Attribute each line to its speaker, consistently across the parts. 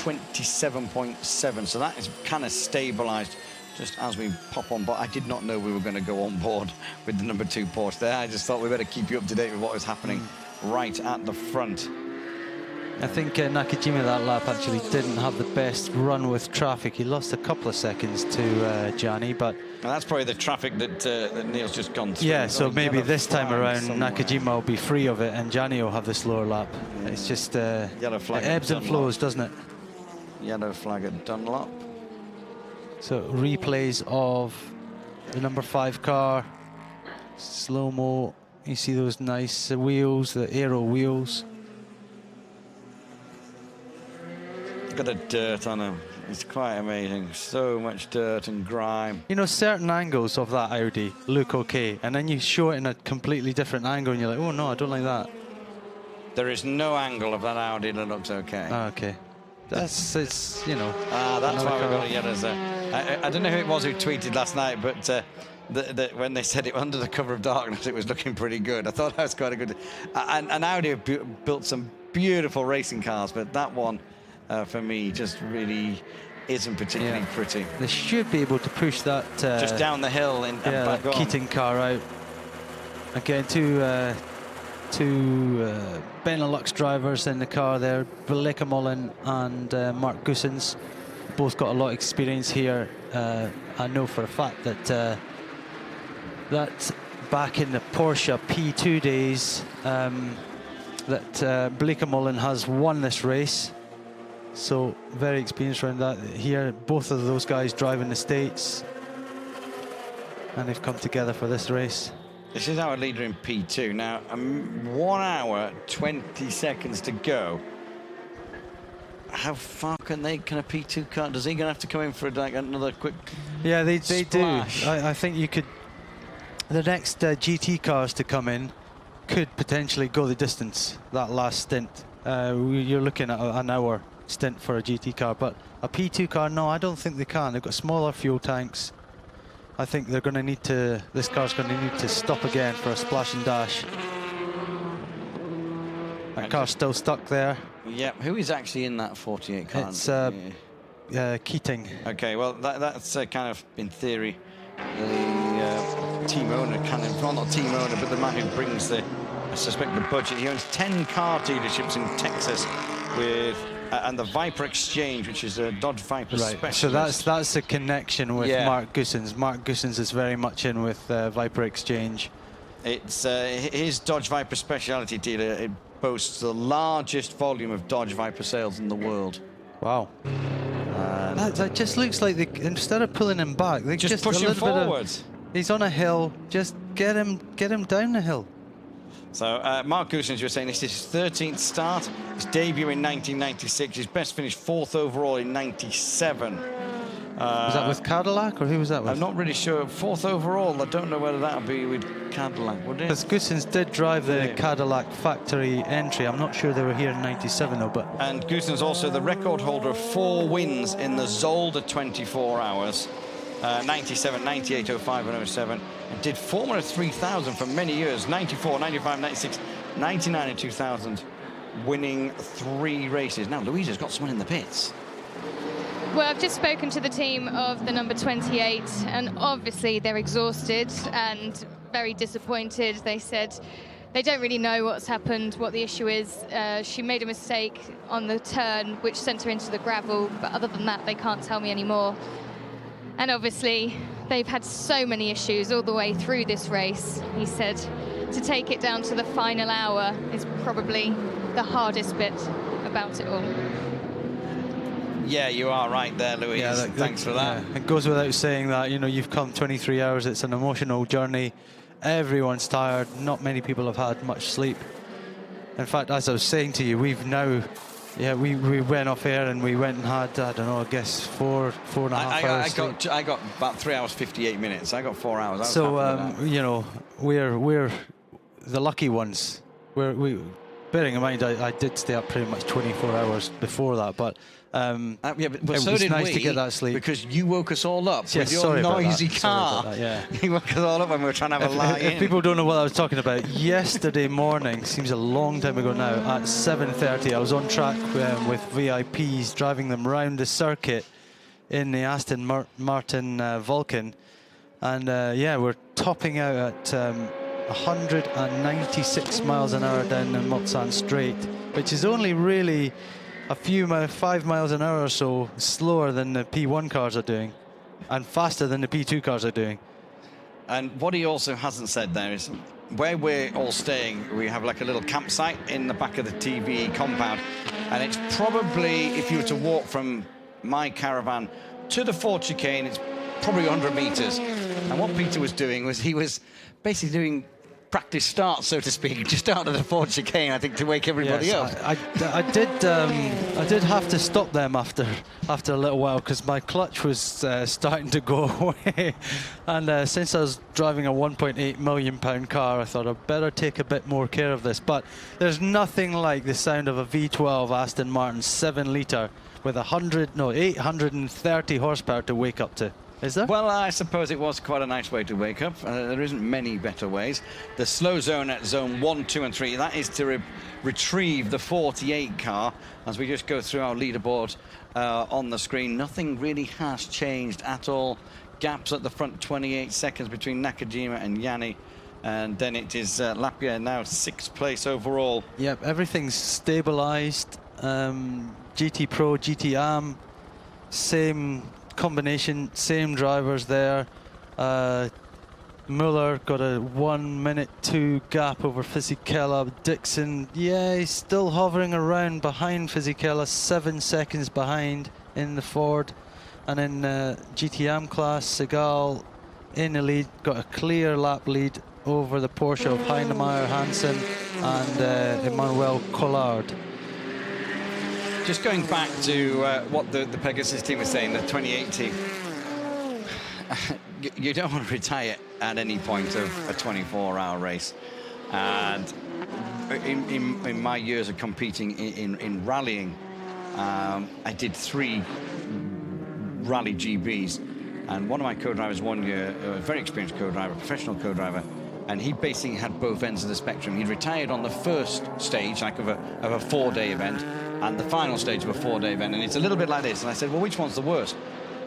Speaker 1: 27.7. So that is kind of stabilized just as we pop on. But I did not know we were going to go on board with the number 2 Porsche there. I just thought we better keep you up to date with what was happening right at the front.
Speaker 2: I think Nakajima that lap actually didn't have the best run with traffic. He lost a couple of seconds to Gianni, but...
Speaker 1: And that's probably the traffic that Neil's just gone through.
Speaker 2: Yeah, so maybe this time around Nakajima will be free of it and Gianni will have the slower lap. It's just
Speaker 1: yellow flag,
Speaker 2: it ebbs and flows, doesn't it?
Speaker 1: Yellow flag at Dunlop.
Speaker 2: So replays of the number 5 car. Slow-mo. You see those nice wheels, the aero wheels.
Speaker 1: Look at the dirt on him. It's quite amazing. So much dirt and grime.
Speaker 2: You know, certain angles of that Audi look okay, and then you show it in a completely different angle and you're like, oh no, I don't like that.
Speaker 1: There is no angle of that Audi that looks okay.
Speaker 2: Oh, okay. It's, you know.
Speaker 1: That's why we got a yellow there. I don't know who it was who tweeted last night, but when they said it under the cover of darkness, it was looking pretty good. I thought that was quite a good... And Audi have built some beautiful racing cars, but that one... for me, just really isn't particularly pretty.
Speaker 2: They should be able to push that
Speaker 1: just down the hill and back on.
Speaker 2: Keating car out. Again, two Benelux drivers in the car there, Beleka Mullen and Mark Goossens. Both got a lot of experience here. I know for a fact that back in the Porsche P2 days, that Beleka Mullen has won this race. So very experienced around that. Here, both of those guys drive in the States, and they've come together for this race.
Speaker 1: This is our leader in P2 now. 1 hour 20 seconds to go. How far can a P2 car? Does he gonna have to come in for like another quick?
Speaker 2: Yeah, they do. I think you could. The next GT cars to come in could potentially go the distance. That last stint, you're looking at an hour stint for a GT car, but a P2 car, no, I don't think they can. They've got smaller fuel tanks. I think they're going to need to, this car's going to need to stop again for a splash and dash. That car's still stuck there.
Speaker 1: Yeah, who is actually in that 48 car?
Speaker 2: It's Keating.
Speaker 1: Okay, well, that's kind of, in theory, the team owner kind of, well, not team owner, but the man who brings the, I suspect, the budget. He owns 10 car dealerships in Texas with... and the Viper Exchange, which is a Dodge Viper specialist.
Speaker 2: So that's a connection with Mark Goossens. Mark Goossens is very much in with Viper Exchange. It's
Speaker 1: his Dodge Viper specialty dealer. It boasts the largest volume of Dodge Viper sales in the world.
Speaker 2: Wow. That just looks like instead of pulling him back, they just
Speaker 1: push him forwards.
Speaker 2: He's on a hill. Just get him down the hill.
Speaker 1: So Mark Goossens, you were saying this is his 13th start, his debut in 1996, his best finish 4th overall in 97.
Speaker 2: Was that with Cadillac, or who was that with?
Speaker 1: I'm not really sure. 4th overall, I don't know whether that would be with Cadillac, would it?
Speaker 2: Because Goossens did drive the Cadillac factory entry. I'm not sure they were here in 97 though, but...
Speaker 1: And Goossens also the record holder of 4 wins in the Zolder 24 hours. 97, 98, 05 and 07, and did Formula 3000 for many years, 94, 95, 96, 99 and 2000, winning 3 races. Now Louisa's got someone in the pits.
Speaker 3: Well, I've just spoken to the team of the number 28, and obviously they're exhausted and very disappointed. They said they don't really know what's happened, what the issue is. She made a mistake on the turn, which sent her into the gravel, but other than that, they can't tell me anymore. And obviously, they've had so many issues all the way through this race. He said to take it down to the final hour is probably the hardest bit about it all.
Speaker 1: Yeah, you are right there, Louise. Yeah, thanks for that.
Speaker 2: Yeah. It goes without saying that, you know, you've come 23 hours. It's an emotional journey. Everyone's tired. Not many people have had much sleep. In fact, as I was saying to you, we've now... Yeah, we went off air and we went and had, I don't know, I guess four and a half hours.
Speaker 1: I got about 3 hours 58 minutes. I got 4 hours.
Speaker 2: So you know, we're the lucky ones. bearing in mind I did stay up pretty much 24 hours before that, but
Speaker 1: yeah, but
Speaker 2: it
Speaker 1: so
Speaker 2: was
Speaker 1: did
Speaker 2: nice
Speaker 1: we,
Speaker 2: to get that sleep.
Speaker 1: because you woke us all up with your
Speaker 2: sorry about
Speaker 1: noisy
Speaker 2: that. Sorry
Speaker 1: car.
Speaker 2: about that, yeah.
Speaker 1: You woke us all up when we were trying to have a lie
Speaker 2: If
Speaker 1: in.
Speaker 2: people don't know what I was talking about, yesterday morning, seems a long time ago now, at 7:30 I was on track with VIPs, driving them round the circuit in the Aston Martin Vulcan, and yeah, we're topping out at 196 miles an hour down the Mulsanne Straight, which is only really a few 5 miles an hour or so slower than the P1 cars are doing, and faster than the P2 cars are doing.
Speaker 1: And what he also hasn't said there is where we're all staying, we have like a little campsite in the back of the TVE compound, and it's probably, if you were to walk from my caravan to the Ford chicane, it's probably 100 meters. And what Peter was doing was he was basically doing practice start, so to speak, just out of the Ford chicane, I think, to wake everybody up.
Speaker 2: I did have to stop them after a little while, because my clutch was starting to go away, and since I was driving a 1.8 million pound car, I thought I'd better take a bit more care of this. But there's nothing like the sound of a V12 Aston Martin 7-litre with 830 horsepower to wake up to. Is there?
Speaker 1: Well, I suppose it was quite a nice way to wake up. There isn't many better ways. The slow zone at zone 1, 2 and 3, that is to retrieve the 48 car. As we just go through our leaderboard on the screen, nothing really has changed at all. Gaps at the front, 28 seconds between Nakajima and Yanni. And then it is Lapierre now 6th place overall.
Speaker 2: Yep, everything's stabilised. GT Pro, GT Am, same combination, same drivers there. Muller got a 1:02 gap over Fisichella. Dixon, yeah, he's still hovering around behind Fisichella, 7 seconds behind in the Ford. And in GTM class, Segal in the lead, got a clear lap lead over the Porsche of Heinemeyer, Hansen and Emmanuel Collard.
Speaker 1: Just going back to what the Pegasus team was saying, the 2018, you don't want to retire at any point of a 24-hour race. And in my years of competing in rallying, I did 3 rally GBs. And one of my co-drivers one year, a very experienced co-driver, professional co-driver, and he basically had both ends of the spectrum. He'd retired on the first stage, like of a 4-day event, and the final stage of a 4-day event, and it's a little bit like this. And I said, well, which one's the worst?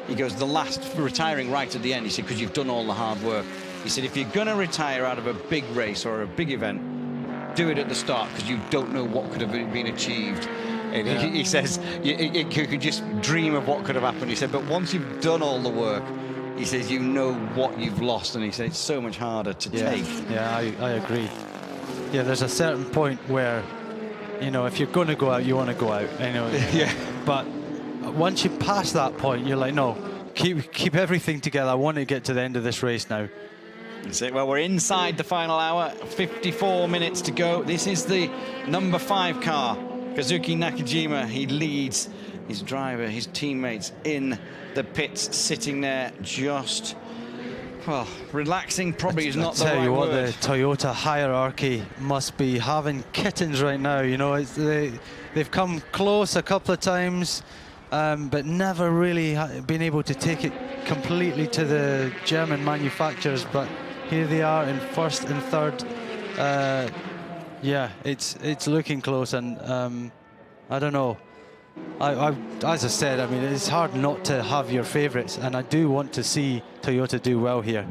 Speaker 1: He goes, the last, retiring right at the end. He said, because you've done all the hard work. He said, if you're going to retire out of a big race or a big event, do it at the start, because you don't know what could have been achieved. And yeah. He says, you could just dream of what could have happened. He said, but once you've done all the work, he says, you know what you've lost. And he said, it's so much harder to take.
Speaker 2: Yeah, I agree. Yeah, there's a certain point where, you know, if you're going to go out, you want to go out. You know,
Speaker 1: yeah.
Speaker 2: But once you pass that point, you're like, no, keep everything together. I want to get to the end of this race now.
Speaker 1: That's it. Well, we're inside the final hour. 54 minutes to go. This is the number 5 car. Kazuki Nakajima, he leads his driver, his teammates in the pits, sitting there just, well, relaxing probably is not the right word. I tell you what,
Speaker 2: the Toyota hierarchy must be having kittens right now. You know, they've come close a couple of times, but never really been able to take it completely to the German manufacturers. But here they are in 1st and 3rd. Yeah, it's looking close, and I don't know. As I said, I mean, it's hard not to have your favourites, and I do want to see Toyota do well here.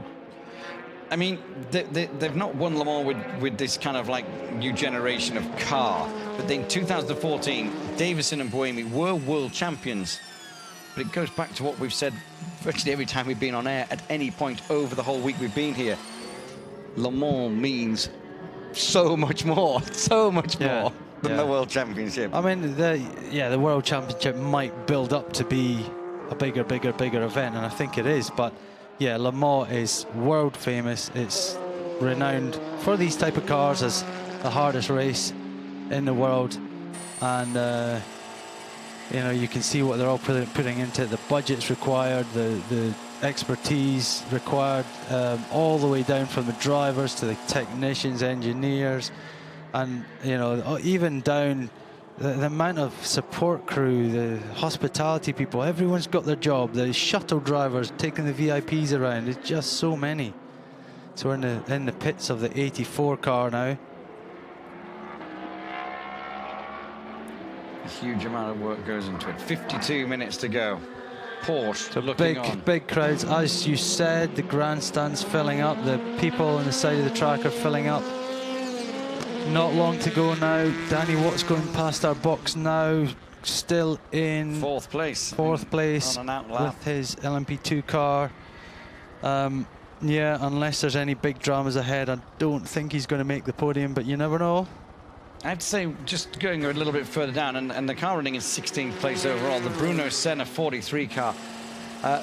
Speaker 1: I mean, they've not won Le Mans with this kind of like new generation of car, but in 2014, Davison and Buemi were world champions. But it goes back to what we've said virtually every time we've been on air at any point over the whole week we've been here. Le Mans means so much more than the World Championship.
Speaker 2: I mean, the World Championship might build up to be a bigger event, and I think it is. But yeah, Le Mans is world famous. It's renowned for these type of cars as the hardest race in the world, and you know, you can see what they're all putting into it. The budgets required, the expertise required, all the way down from the drivers to the technicians, engineers, And, you know, even down the amount of support crew, the hospitality people, everyone's got their job. The shuttle drivers taking the VIPs around. It's just so many. So we're in the pits of the 84 car now.
Speaker 1: A huge amount of work goes into it. 52 minutes to go. Porsche
Speaker 2: So
Speaker 1: looking on.
Speaker 2: big crowds. As you said, the grandstand's filling up. The people on the side of the track are filling up. Not long to go now. Danny Watt's going past our box now. Still in
Speaker 1: fourth place.
Speaker 2: Fourth place
Speaker 1: on an out lap
Speaker 2: with his LMP2 car. Yeah, unless there's any big dramas ahead, I don't think he's going to make the podium, but you never know.
Speaker 1: I have to say, just going a little bit further down, and the car running in 16th place overall, the Bruno Senna 43 car.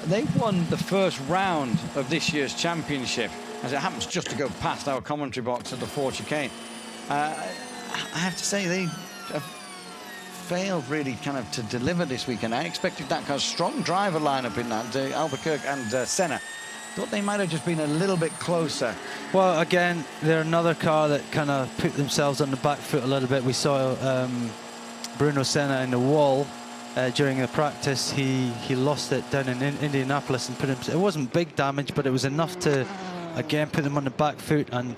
Speaker 1: They won the first round of this year's championship, as it happens just to go past our commentary box at the Ford chicane. I have to say, they have failed really kind of to deliver this weekend. I expected that car's strong driver lineup in that, Albuquerque and Senna. Thought they might have just been a little bit closer.
Speaker 2: Well, again, they're another car that kind of put themselves on the back foot a little bit. We saw Bruno Senna in the wall during the practice. He lost it down in Indianapolis and put him. It wasn't big damage, but it was enough to, again, put them on the back foot. And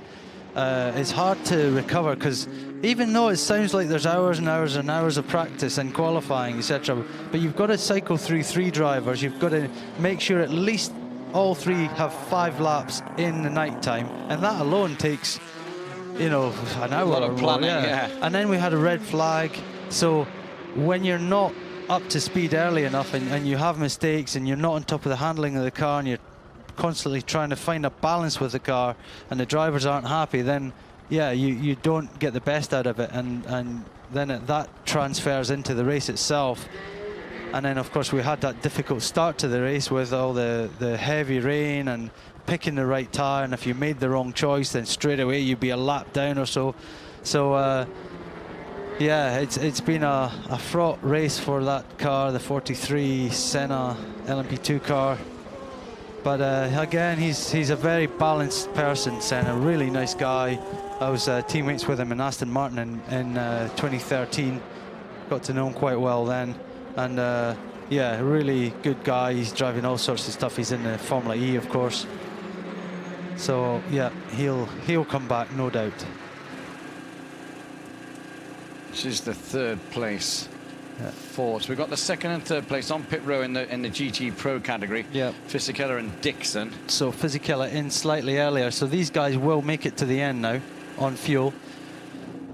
Speaker 2: it's hard to recover because even though it sounds like there's hours and hours and hours of practice and qualifying, etc., but you've got to cycle through 3 drivers. You've got to make sure at least all 3 have 5 laps in the night time, and that alone takes, you know, an hour.
Speaker 1: A lot of planning, yeah.
Speaker 2: And then we had a red flag, so when you're not up to speed early enough and you have mistakes and you're not on top of the handling of the car and you're constantly trying to find a balance with the car and the drivers aren't happy, then yeah, you don't get the best out of it, and then that transfers into the race itself. And then, of course, we had that difficult start to the race with all the heavy rain and picking the right tyre. And if you made the wrong choice, then straight away you'd be a lap down or so. So, yeah, it's been a fraught race for that car, the 43 Senna LMP2 car. But again, he's a very balanced person, Senna, really nice guy. I was teammates with him in Aston Martin in 2013. Got to know him quite well then. And yeah, really good guy. He's driving all sorts of stuff. He's in the Formula E, of course. So yeah, he'll come back, no doubt.
Speaker 1: This is the 3rd place. Yeah. So we've got the 2nd and 3rd place on pit row in the GT Pro category.
Speaker 2: Yeah,
Speaker 1: Fisichella and Dixon.
Speaker 2: So Fisichella in slightly earlier. So these guys will make it to the end now on fuel.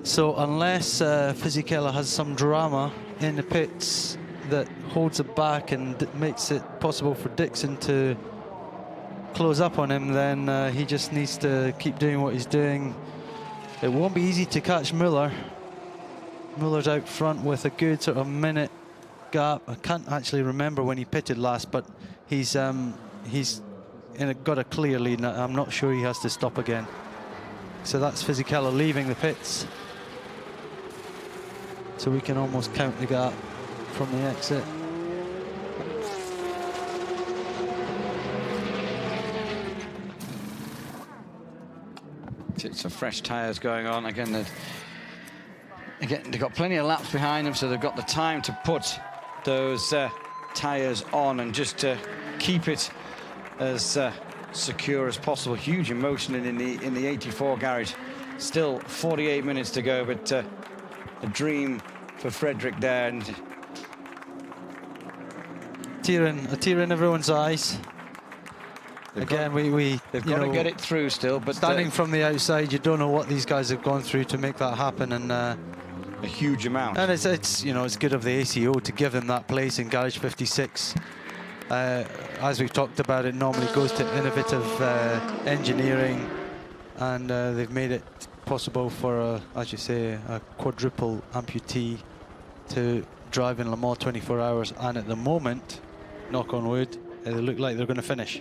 Speaker 2: So unless Fisichella has some drama in the pits that holds it back and makes it possible for Dixon to close up on him, then he just needs to keep doing what he's doing. It won't be easy to catch Muller. Muller's out front with a good sort of minute gap. I can't actually remember when he pitted last, but he's got a clear lead. I'm not sure he has to stop again. So that's Fisichella leaving the pits. So we can almost count the gap from the exit.
Speaker 1: Some fresh tyres going on. Again, they've got plenty of laps behind them, so they've got the time to put those tyres on and just to keep it as secure as possible. Huge emotion in the 84 garage. Still 48 minutes to go, but a dream for Frederick there. And
Speaker 2: a tear in everyone's eyes. They've got
Speaker 1: to get it through still, but
Speaker 2: standing from the outside, you don't know what these guys have gone through to make that happen, and a
Speaker 1: huge amount.
Speaker 2: And it's good of the ACO to give them that place in garage 56. As we've talked about, it normally goes to innovative engineering, and they've made it possible for, as you say, a quadruple amputee to drive in Le Mans 24 hours. And at the moment, knock on wood, they look like they're going to finish.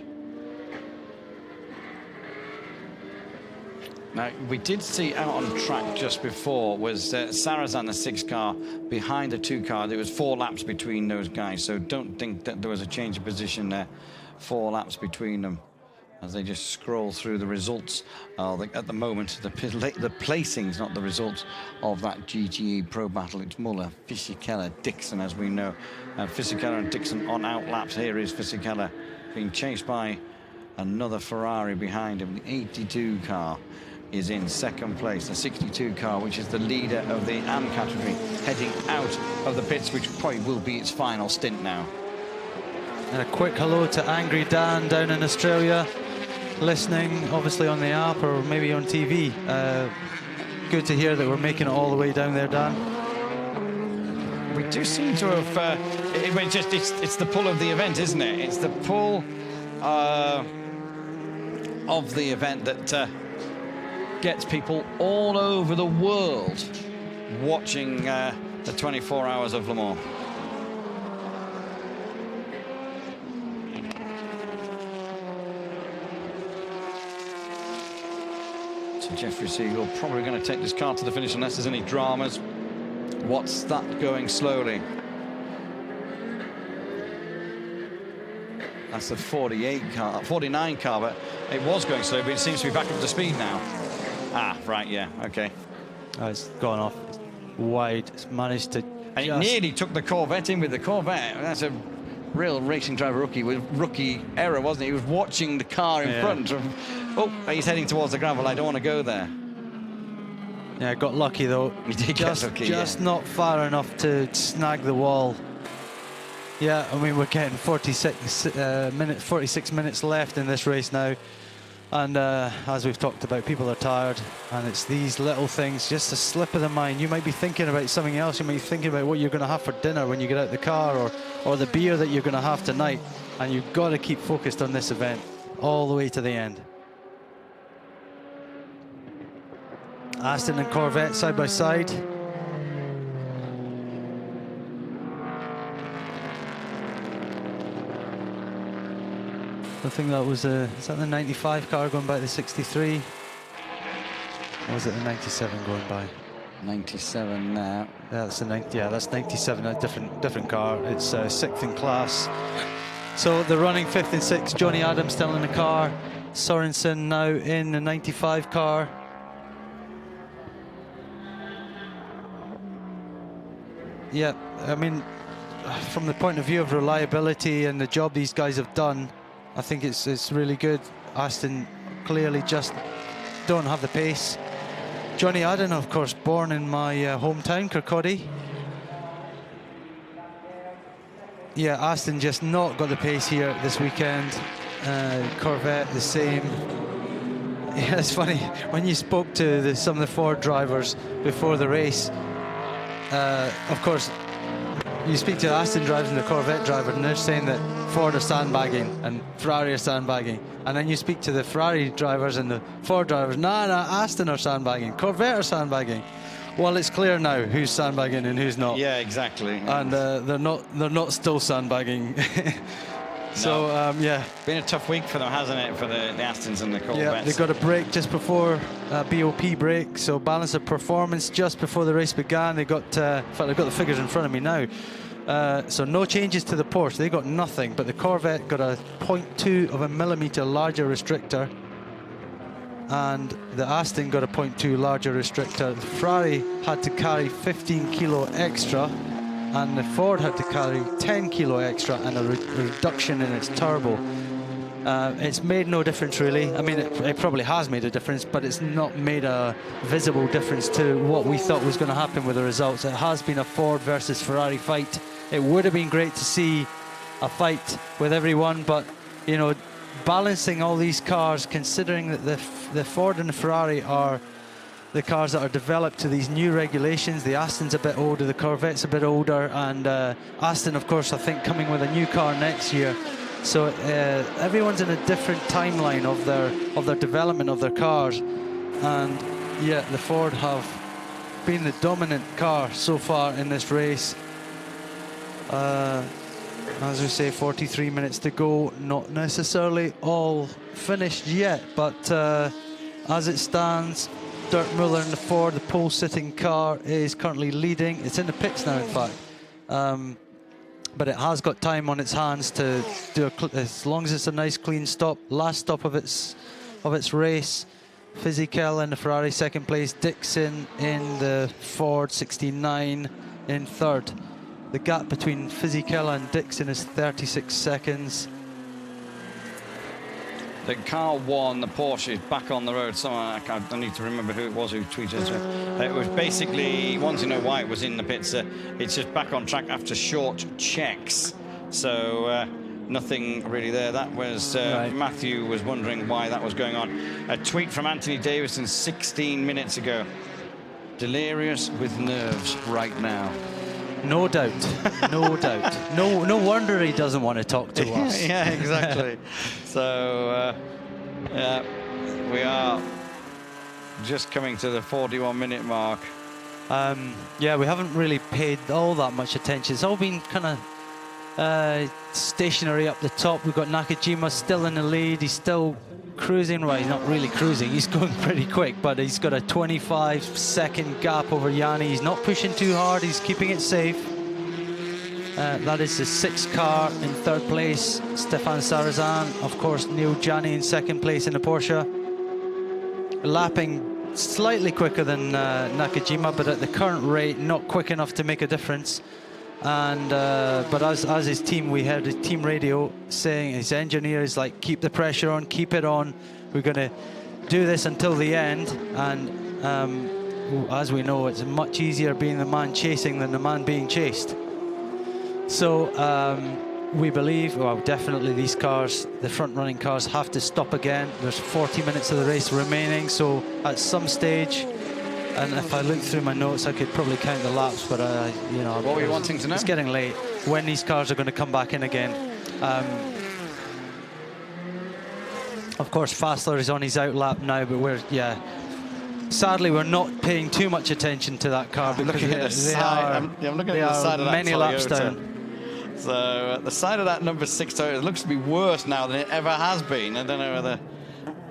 Speaker 1: Now, we did see out on track just before was Sarrazin, the 6 car, behind the 2 car. There was 4 laps between those guys, so don't think that there was a change of position there. 4 laps between them. as they just scroll through the results. At the moment, the placings, not the results, of that GTE Pro Battle. It's Muller, Fisichella, Dixon, as we know. Fisichella and Dixon on out laps. Here is Fisichella being chased by another Ferrari behind him. The 82 car is in second place. The 62 car, which is the leader of the AM category, heading out of the pits, which probably will be its final stint now.
Speaker 2: And a quick hello to Angry Dan down in Australia, listening obviously on the app or maybe on TV. Good to hear that we're making it all the way down there, Dan.
Speaker 1: We do seem to have, it's the pull of the event, isn't it? It's the pull of the event that gets people all over the world watching the 24 Hours of Le Mans. So Jeffrey Siegel probably going to take this car to the finish unless there's any dramas. What's that going slowly? That's the 49 car, but it was going slow, but it seems to be back up to speed now. Ah, right, yeah, okay.
Speaker 2: Oh, it's gone off wide. It's managed to.
Speaker 1: And it nearly took the Corvette in with the Corvette. That's a real racing driver rookie error, wasn't it? He was watching the car in front of. Oh, he's heading towards the gravel. I don't want to go there.
Speaker 2: Yeah, got lucky though.
Speaker 1: He did get lucky,
Speaker 2: just not far enough to snag the wall. Yeah, I mean, we're getting 46 minutes left in this race now. And as we've talked about, people are tired, and it's these little things, just a slip of the mind. You might be thinking about something else. You might be thinking about what you're going to have for dinner when you get out of the car, or the beer that you're going to have tonight. And you've got to keep focused on this event all the way to the end. Aston and Corvette side by side. I think that was is that the 95 car going by the 63? Or was it the 97 going by?
Speaker 1: 97 now.
Speaker 2: Yeah, that's the 90. Yeah, that's 97. A different car. It's 6th in class. So they're running 5th and 6th. Johnny Adams still in the car. Sorensen now in the 95 car. Yeah, I mean, from the point of view of reliability and the job these guys have done, I think it's really good. Aston clearly just don't have the pace. Johnny Adden, of course, born in my hometown, Kirkcaldy. Yeah, Aston just not got the pace here this weekend. Corvette the same. Yeah, it's funny when you spoke to some of the Ford drivers before the race. Of course, you speak to Aston drivers and the Corvette driver, and they're saying that Ford are sandbagging and Ferrari are sandbagging. And then you speak to the Ferrari drivers and the Ford drivers. Nah, Aston are sandbagging, Corvette are sandbagging. Well, it's clear now who's sandbagging and who's not.
Speaker 1: Yeah, exactly.
Speaker 2: And they're not still sandbagging. So yeah,
Speaker 1: been a tough week for them, hasn't it, for the Astons and the Corvettes?
Speaker 2: Yeah, they got a break just before BOP break, so balance of performance just before the race began. They got, in fact, I've got the figures in front of me now. So no changes to the Porsche. They got nothing, but the Corvette got a 0.2 of a millimeter larger restrictor, and the Aston got a 0.2 larger restrictor. The Ferrari had to carry 15 kilo extra, and the Ford had to carry 10 kilo extra and a reduction in its turbo. It's made no difference really. I mean, it probably has made a difference, but it's not made a visible difference to what we thought was going to happen with the results. It has been a Ford versus Ferrari fight. It would have been great to see a fight with everyone, but you know, balancing all these cars, considering that the Ford and the Ferrari are the cars that are developed to these new regulations. The Aston's a bit older, the Corvette's a bit older, and Aston, of course, I think coming with a new car next year. So everyone's in a different timeline of their development of their cars, and yeah, the Ford have been the dominant car so far in this race. As we say, 43 minutes to go, not necessarily all finished yet, but as it stands, Dirk Muller in the Ford, the pole-sitting car, is currently leading. It's in the pits now, in fact. but it has got time on its hands to do as long as it's a nice clean stop. Last stop of its race. Fisichella in the Ferrari 2nd place, Dixon in the Ford 69 in 3rd. The gap between Fisichella and Dixon is 36 seconds.
Speaker 1: The car won, the Porsche is back on the road. I need to remember who it was who tweeted it. It was basically, once you know why it was in the pits, it's just back on track after short checks. So nothing really there. That was, right. Matthew was wondering why that was going on. A tweet from Anthony Davison 16 minutes ago. Delirious with nerves right now.
Speaker 2: No doubt, no doubt. No wonder he doesn't want to talk to us.
Speaker 1: Yeah, exactly. So we are just coming to the 41-minute mark.
Speaker 2: Yeah, we haven't really paid all that much attention. It's all been kind of stationary up the top. We've got Nakajima still in the lead. He's still cruising. Well, he's not really cruising. He's going pretty quick, but he's got a 25-second gap over Yanni. He's not pushing too hard. He's keeping it safe. That is the 6th car in 3rd place. Stefan Sarrazin. Of course, Neil Gianni in 2nd place in the Porsche. Lapping slightly quicker than Nakajima, but at the current rate, not quick enough to make a difference. And but as his team, we heard his team radio saying, his engineer is like, keep the pressure on, keep it on. We're going to do this until the end. And as we know, it's much easier being the man chasing than the man being chased. So we believe, well, definitely these cars, the front-running cars, have to stop again. There's 40 minutes of the race remaining, so at some stage. And if I look through my notes, I could probably count the laps, but you know,
Speaker 1: what were you wanting to know?
Speaker 2: It's getting late. When these cars are going to come back in again? Of course, Fassler is on his out lap now, but sadly, we're not paying too much attention to that car because
Speaker 1: I'm looking at the side of that
Speaker 2: many laps down.
Speaker 1: So the side of that number 6 Toyota looks to be worse now than it ever has been. I don't know whether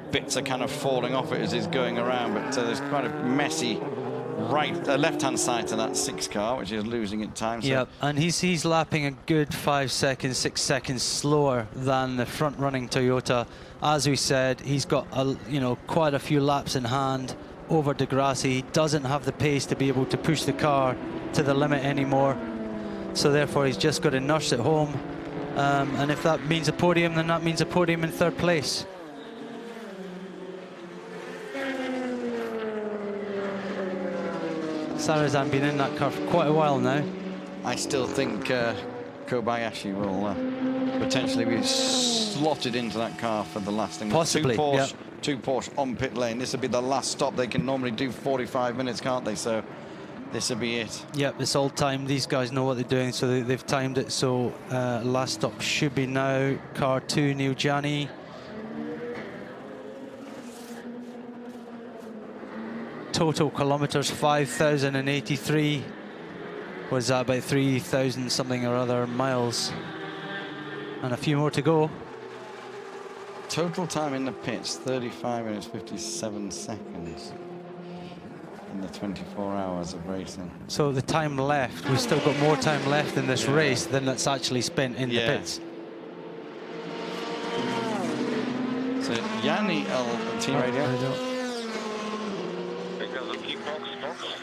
Speaker 1: bits are kind of falling off it as he's going around, but there's quite a messy left-hand side to that 6 car, which is losing at times. So.
Speaker 2: Yep, and he's lapping a good 5 seconds, 6 seconds slower than the front-running Toyota. As we said, he's got quite a few laps in hand over Di Grassi. He doesn't have the pace to be able to push the car to the limit anymore, so therefore he's just got to nurse it home. And if that means a podium, then that means a podium in 3rd place. Sarrazin been in that car for quite a while now.
Speaker 1: I still think Kobayashi will potentially be slotted into that car for the last thing.
Speaker 2: Possibly,
Speaker 1: two Porsche on pit lane. This will be the last stop. They can normally do 45 minutes, can't they? So this will be it. Yep,
Speaker 2: it's all timed. These guys know what they're doing, so they've timed it. So last stop should be now. Car 2, Neil Gianni. Total kilometers 5,083. Was that about 3,000 something or other miles? And a few more to go.
Speaker 1: Total time in the pits 35 minutes 57 seconds in the 24 hours of racing.
Speaker 2: So the time left, we've still got more time left in this race than that's actually spent in the pits.
Speaker 1: So Yanni, team radio.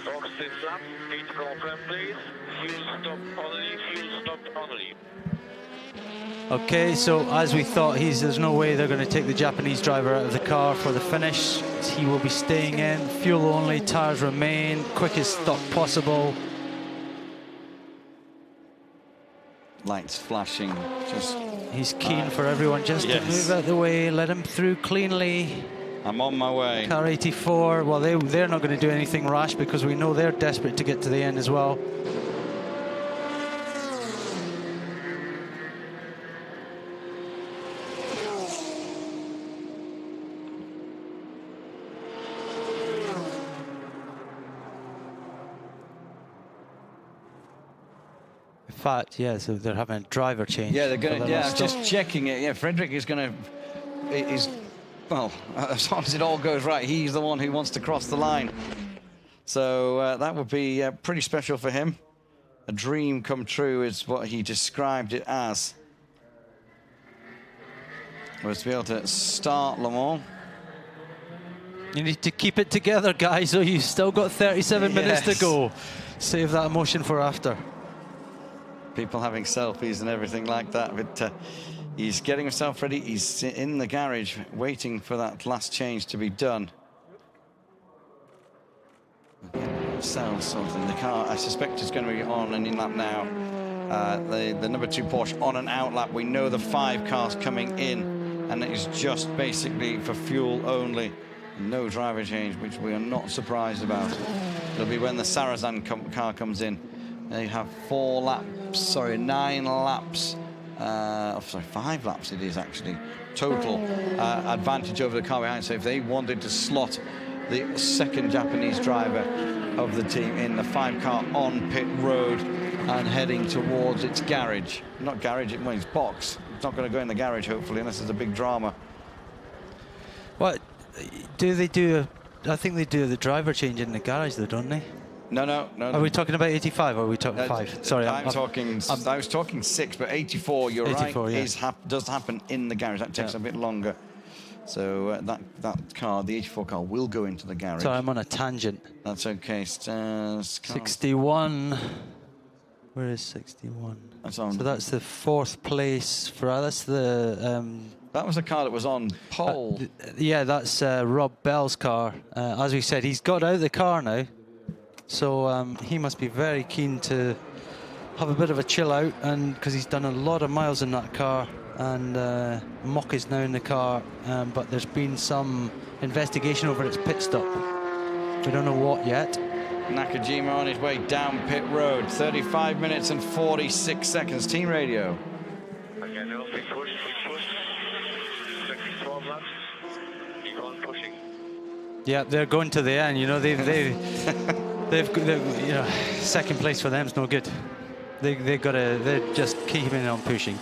Speaker 4: Box this lap, need to confirm please. Fuel stop only.
Speaker 2: Okay, so as we thought, there's no way they're going to take the Japanese driver out of the car for the finish. He will be staying in, fuel only, tires remain, quickest stop possible.
Speaker 1: Lights flashing,
Speaker 2: he's keen for everyone just to move out the way, let him through cleanly.
Speaker 1: I'm on my way.
Speaker 2: Car 84, well, they're not going to do anything rash because we know they're desperate to get to the end as well. In fact, so they're having a driver change.
Speaker 1: Yeah, they're going to, just checking it. Yeah, Frederick is going to, well, as long as it all goes right, he's the one who wants to cross the line. So that would be pretty special for him. a dream come true is what he described it as. Was to be able to start Le Mans.
Speaker 2: You need to keep it together, guys, or you've still got 37 minutes to go. Save that emotion for after.
Speaker 1: People having selfies and everything like that, but he's getting himself ready. He's in the garage waiting for that last change to be done. Sells something. The car, I suspect, is going to be on and in lap now. The number 2 Porsche on an out lap. We know the 5 cars coming in, and it is just basically for fuel only. No driver change, which we are not surprised about. It'll be when the Sarthe car comes in. They have 9 laps. 5 laps it is actually. Total advantage over the car behind. So if they wanted to slot the second Japanese driver of the team in, the 5 car on pit road and heading towards its garage. Not garage, it's box. It's not going to go in the garage, hopefully, unless there's a big drama.
Speaker 2: What do they do? I think they do the driver change in the garage, though, don't they?
Speaker 1: No.
Speaker 2: Are we talking about 85 or are we talking 5? Sorry,
Speaker 1: I was talking 6, but 84, you're 84, right, yeah. Does happen in the garage. That takes a bit longer. So that car, the 84 car, will go into the garage.
Speaker 2: Sorry, I'm on a tangent.
Speaker 1: That's okay.
Speaker 2: 61. Where is 61?
Speaker 1: That's on.
Speaker 2: So that's the 4th place for that's the.
Speaker 1: That was the car that was on pole.
Speaker 2: Yeah, that's Rob Bell's car. As we said, he's got out of the car now. So he must be very keen to have a bit of a chill out, and because he's done a lot of miles in that car. And Mock is now in the car, but there's been some investigation over its pit stop. We don't know what yet.
Speaker 1: Nakajima on his way down pit road. 35 minutes and 46 seconds. Team radio.
Speaker 4: Again, big push. 12 laps. Keep on pushing.
Speaker 2: Yeah, they're going to the end. You know, they've you know, second place for them is no good. They're just keeping on pushing,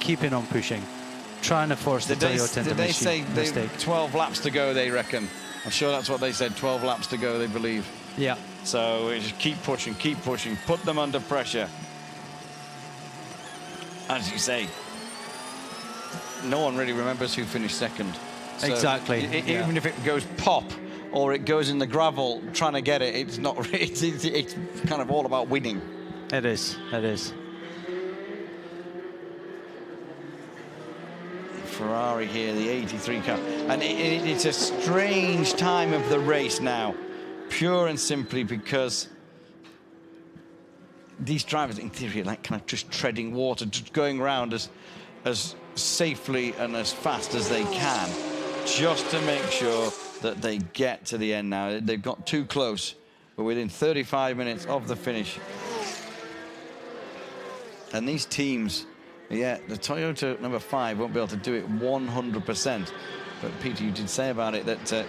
Speaker 2: trying to force the Toyota into mistake.
Speaker 1: Did they say 12 laps to go, they reckon? I'm sure that's what they said, 12 laps to go, they believe.
Speaker 2: Yeah.
Speaker 1: So we just keep pushing, put them under pressure. As you say, no one really remembers who finished second. So
Speaker 2: exactly.
Speaker 1: Even if it goes pop or it goes in the gravel, trying to get it, it's not. It's kind of all about winning.
Speaker 2: It is.
Speaker 1: Ferrari here, the 83 car, and it's a strange time of the race now, pure and simply because these drivers, in theory, are like kind of just treading water, just going around as safely and as fast as they can, just to make sure that they get to the end now. They've got too close. We're within 35 minutes of the finish. And these teams, yeah, the Toyota number 5 won't be able to do it 100%. But Peter, you did say about it that to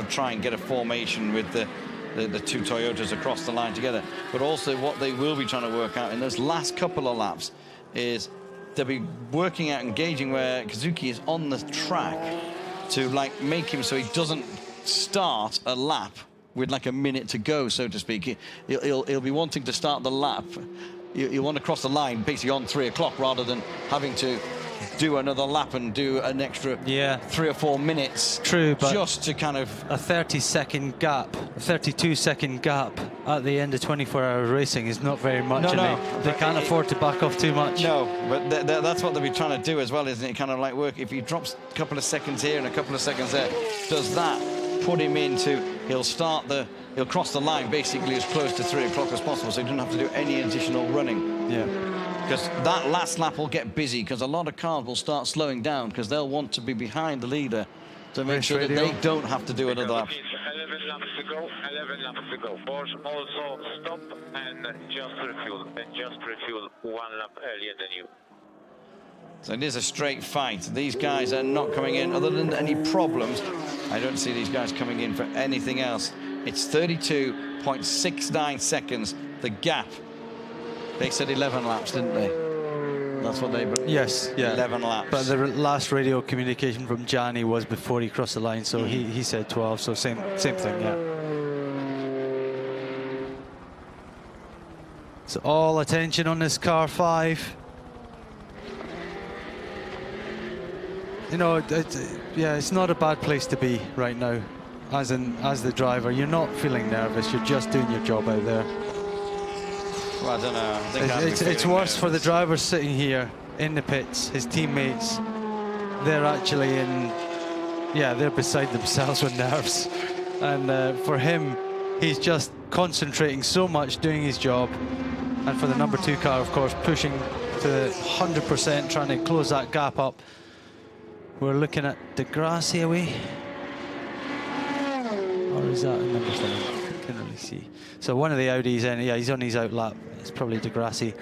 Speaker 1: try and get a formation with the 2 Toyotas across the line together. But also what they will be trying to work out in those last couple of laps is they'll be working out, engaging where Kazuki is on the track to like make him so he doesn't start a lap with like a minute to go, so to speak. He'll be wanting to start the lap. You want to cross the line basically on 3 o'clock rather than having to do another lap and do an extra 3 or 4 minutes.
Speaker 2: True, but
Speaker 1: just to kind of
Speaker 2: a 30-second gap, a 32-second gap at the end of 24-hour racing is not very much. They can't afford to back off too much.
Speaker 1: No, but that's what they'll be trying to do as well, isn't it? Kind of like work. If he drops a couple of seconds here and a couple of seconds there, does that put him into? He'll cross the line basically as close to 3 o'clock as possible, so he doesn't have to do any additional running.
Speaker 2: Yeah.
Speaker 1: Because that last lap will get busy, because a lot of cars will start slowing down because they'll want to be behind the leader to make sure that they don't have to do another lap.
Speaker 4: 11 laps to go, 11 laps to go. Porsche also stop and just refuel 1 lap earlier than you.
Speaker 1: So it is a straight fight. These guys are not coming in other than any problems. I don't see these guys coming in for anything else. It's 32.69 seconds, the gap. They said 11 laps, didn't they? That's what they...
Speaker 2: Yes, yeah.
Speaker 1: 11 laps.
Speaker 2: But the last radio communication from Gianni was before he crossed the line, so he said 12, so same thing, yeah. So all attention on this car 5. You know, yeah, it's not a bad place to be right now. As the driver, you're not feeling nervous. You're just doing your job out there.
Speaker 1: Well, I don't know. I think
Speaker 2: it's worse for the driver sitting here in the pits. His teammates, they're actually in. Yeah, they're beside themselves with nerves. And for him, he's just concentrating so much, doing his job. And for the number 2 car, of course, pushing to 100%, trying to close that gap up. We're looking at Degrassi away. Or is that a number 7? I can't really see. So one of the Audis, and yeah, he's on his out lap. It's probably Degrassi.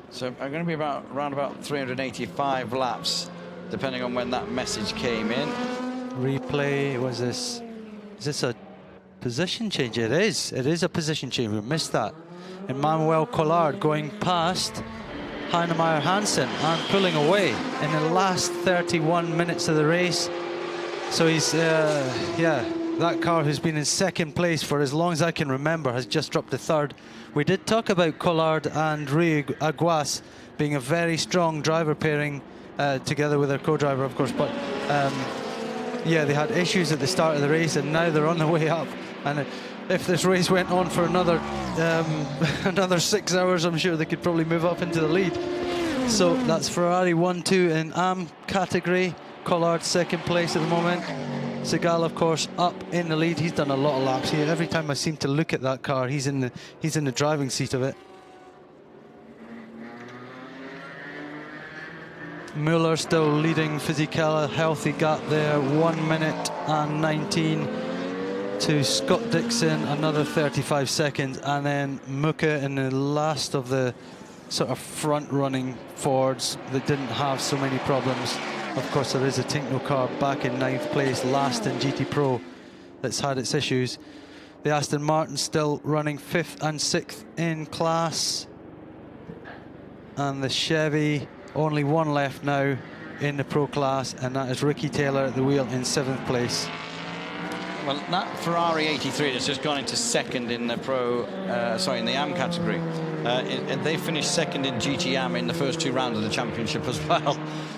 Speaker 1: So I'm going to be around about 385 laps, depending on when that message came in.
Speaker 2: Replay, was this? Is this a position change? It is. It is a position change. We missed that. Emmanuel Collard going past Heinemeyer Hansen and pulling away in the last 31 minutes of the race. So he's, yeah, that car who's been in 2nd place for as long as I can remember has just dropped to 3rd. We did talk about Collard and Rui Aguas being a very strong driver pairing together with their co-driver, of course, but yeah, they had issues at the start of the race and now they're on the way up. And if this race went on for another 6 hours, I'm sure they could probably move up into the lead. So that's Ferrari 1-2 in AM category. Collard 2nd place at the moment. Segal, of course, up in the lead. He's done a lot of laps here. Every time I seem to look at that car, he's in the driving seat of it. Muller still leading Fisichella, healthy gap there, 1 minute and 19 to Scott Dixon, another 35 seconds, and then Mucke in the last of the sort of front-running Fords that didn't have so many problems. Of course, there is a Tinkno car back in 9th place, last in GT Pro, that's had its issues. The Aston Martin still running 5th and 6th in class, and the Chevy, only one left now in the Pro class, and that is Ricky Taylor at the wheel in 7th place.
Speaker 1: Well, that Ferrari 83 has just gone into 2nd in the in the AM category. They finished 2nd in GT AM in the first 2 rounds of the championship as well.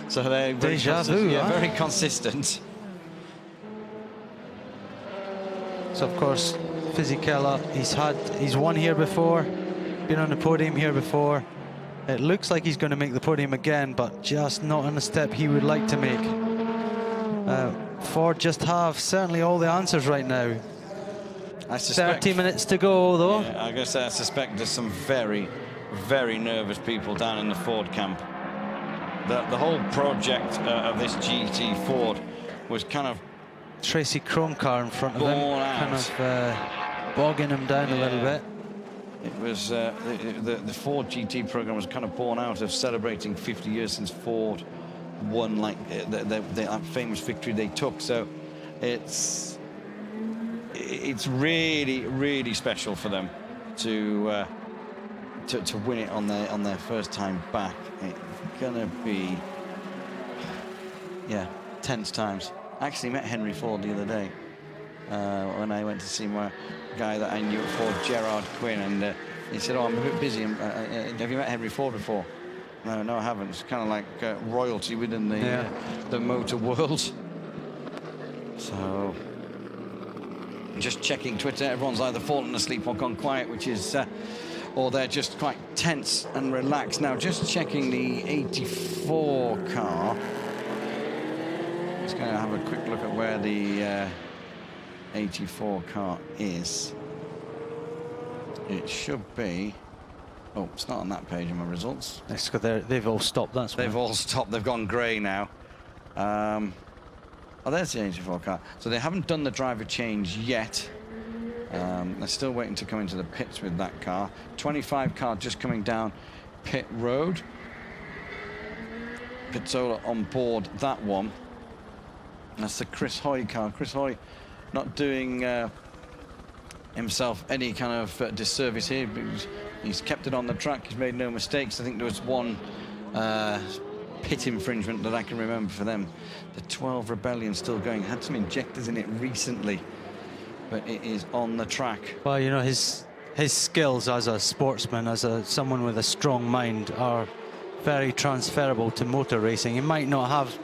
Speaker 1: So they're very, very consistent.
Speaker 2: So of course, Fisichella, he's won here before, been on the podium here before. It looks like he's going to make the podium again, but just not on the step he would like to make. Ford just have certainly all the answers right now.
Speaker 1: I suspect
Speaker 2: 30 minutes to go, though.
Speaker 1: Yeah, I guess I suspect there's some very, very nervous people down in the Ford camp. The whole project of this GT Ford was kind of
Speaker 2: Tracy Chrome car in front of him, kind of bogging him down a little bit.
Speaker 1: It was the Ford GT program was kind of born out of celebrating 50 years since Ford won, like that famous victory they took. So it's really, really special for them to win it on their first time back. It's gonna be, yeah, tense times. I actually met Henry Ford the other day when I went to see my guy that I knew at Ford, Gerard Quinn, and he said, "Oh, I'm a bit busy. Have you met Henry Ford before?" No, I haven't. It's kind of like royalty within the motor world. So, just checking Twitter, everyone's either fallen asleep or gone quiet, which is, or they're just quite tense and relaxed. Now, just checking the 84 car. Just going to have a quick look at where the 84 car is. It should be. Oh, it's not on that page in my results.
Speaker 2: They've all stopped. That's
Speaker 1: they've all stopped. They've gone grey now. Oh, there's the 84 car. So they haven't done the driver change yet. They're still waiting to come into the pits with that car. 25 car just coming down pit road. Pizzola on board that one. That's the Chris Hoy car. Chris Hoy not doing himself any kind of disservice here. He's kept it on the track. He's made no mistakes. I think there was one pit infringement that I can remember for them. The 12 Rebellion still going. Had some injectors in it recently, but it is on the track.
Speaker 2: Well, you know, his his skills as a sportsman, as someone with a strong mind, are very transferable to motor racing. He might not have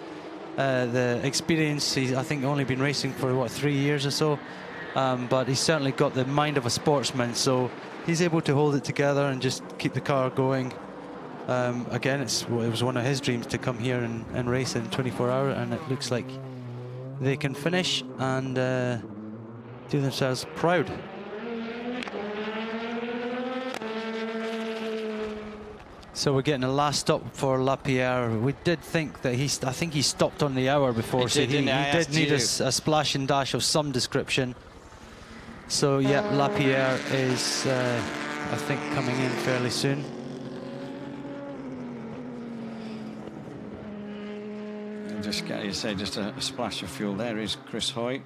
Speaker 2: the experience. He's, I think, only been racing for what, 3 years or so, but he's certainly got the mind of a sportsman, so he's able to hold it together and just keep the car going. Again, it was one of his dreams to come here and race in 24 hours, and it looks like they can finish and do themselves proud. So we're getting a last stop for Lapierre. We did think that I think he stopped on the hour before, so he did need a splash and dash of some description. So yeah, Lapierre is, I think, coming in fairly soon.
Speaker 1: Just get you say just a splash of fuel. There is Chris Hoy.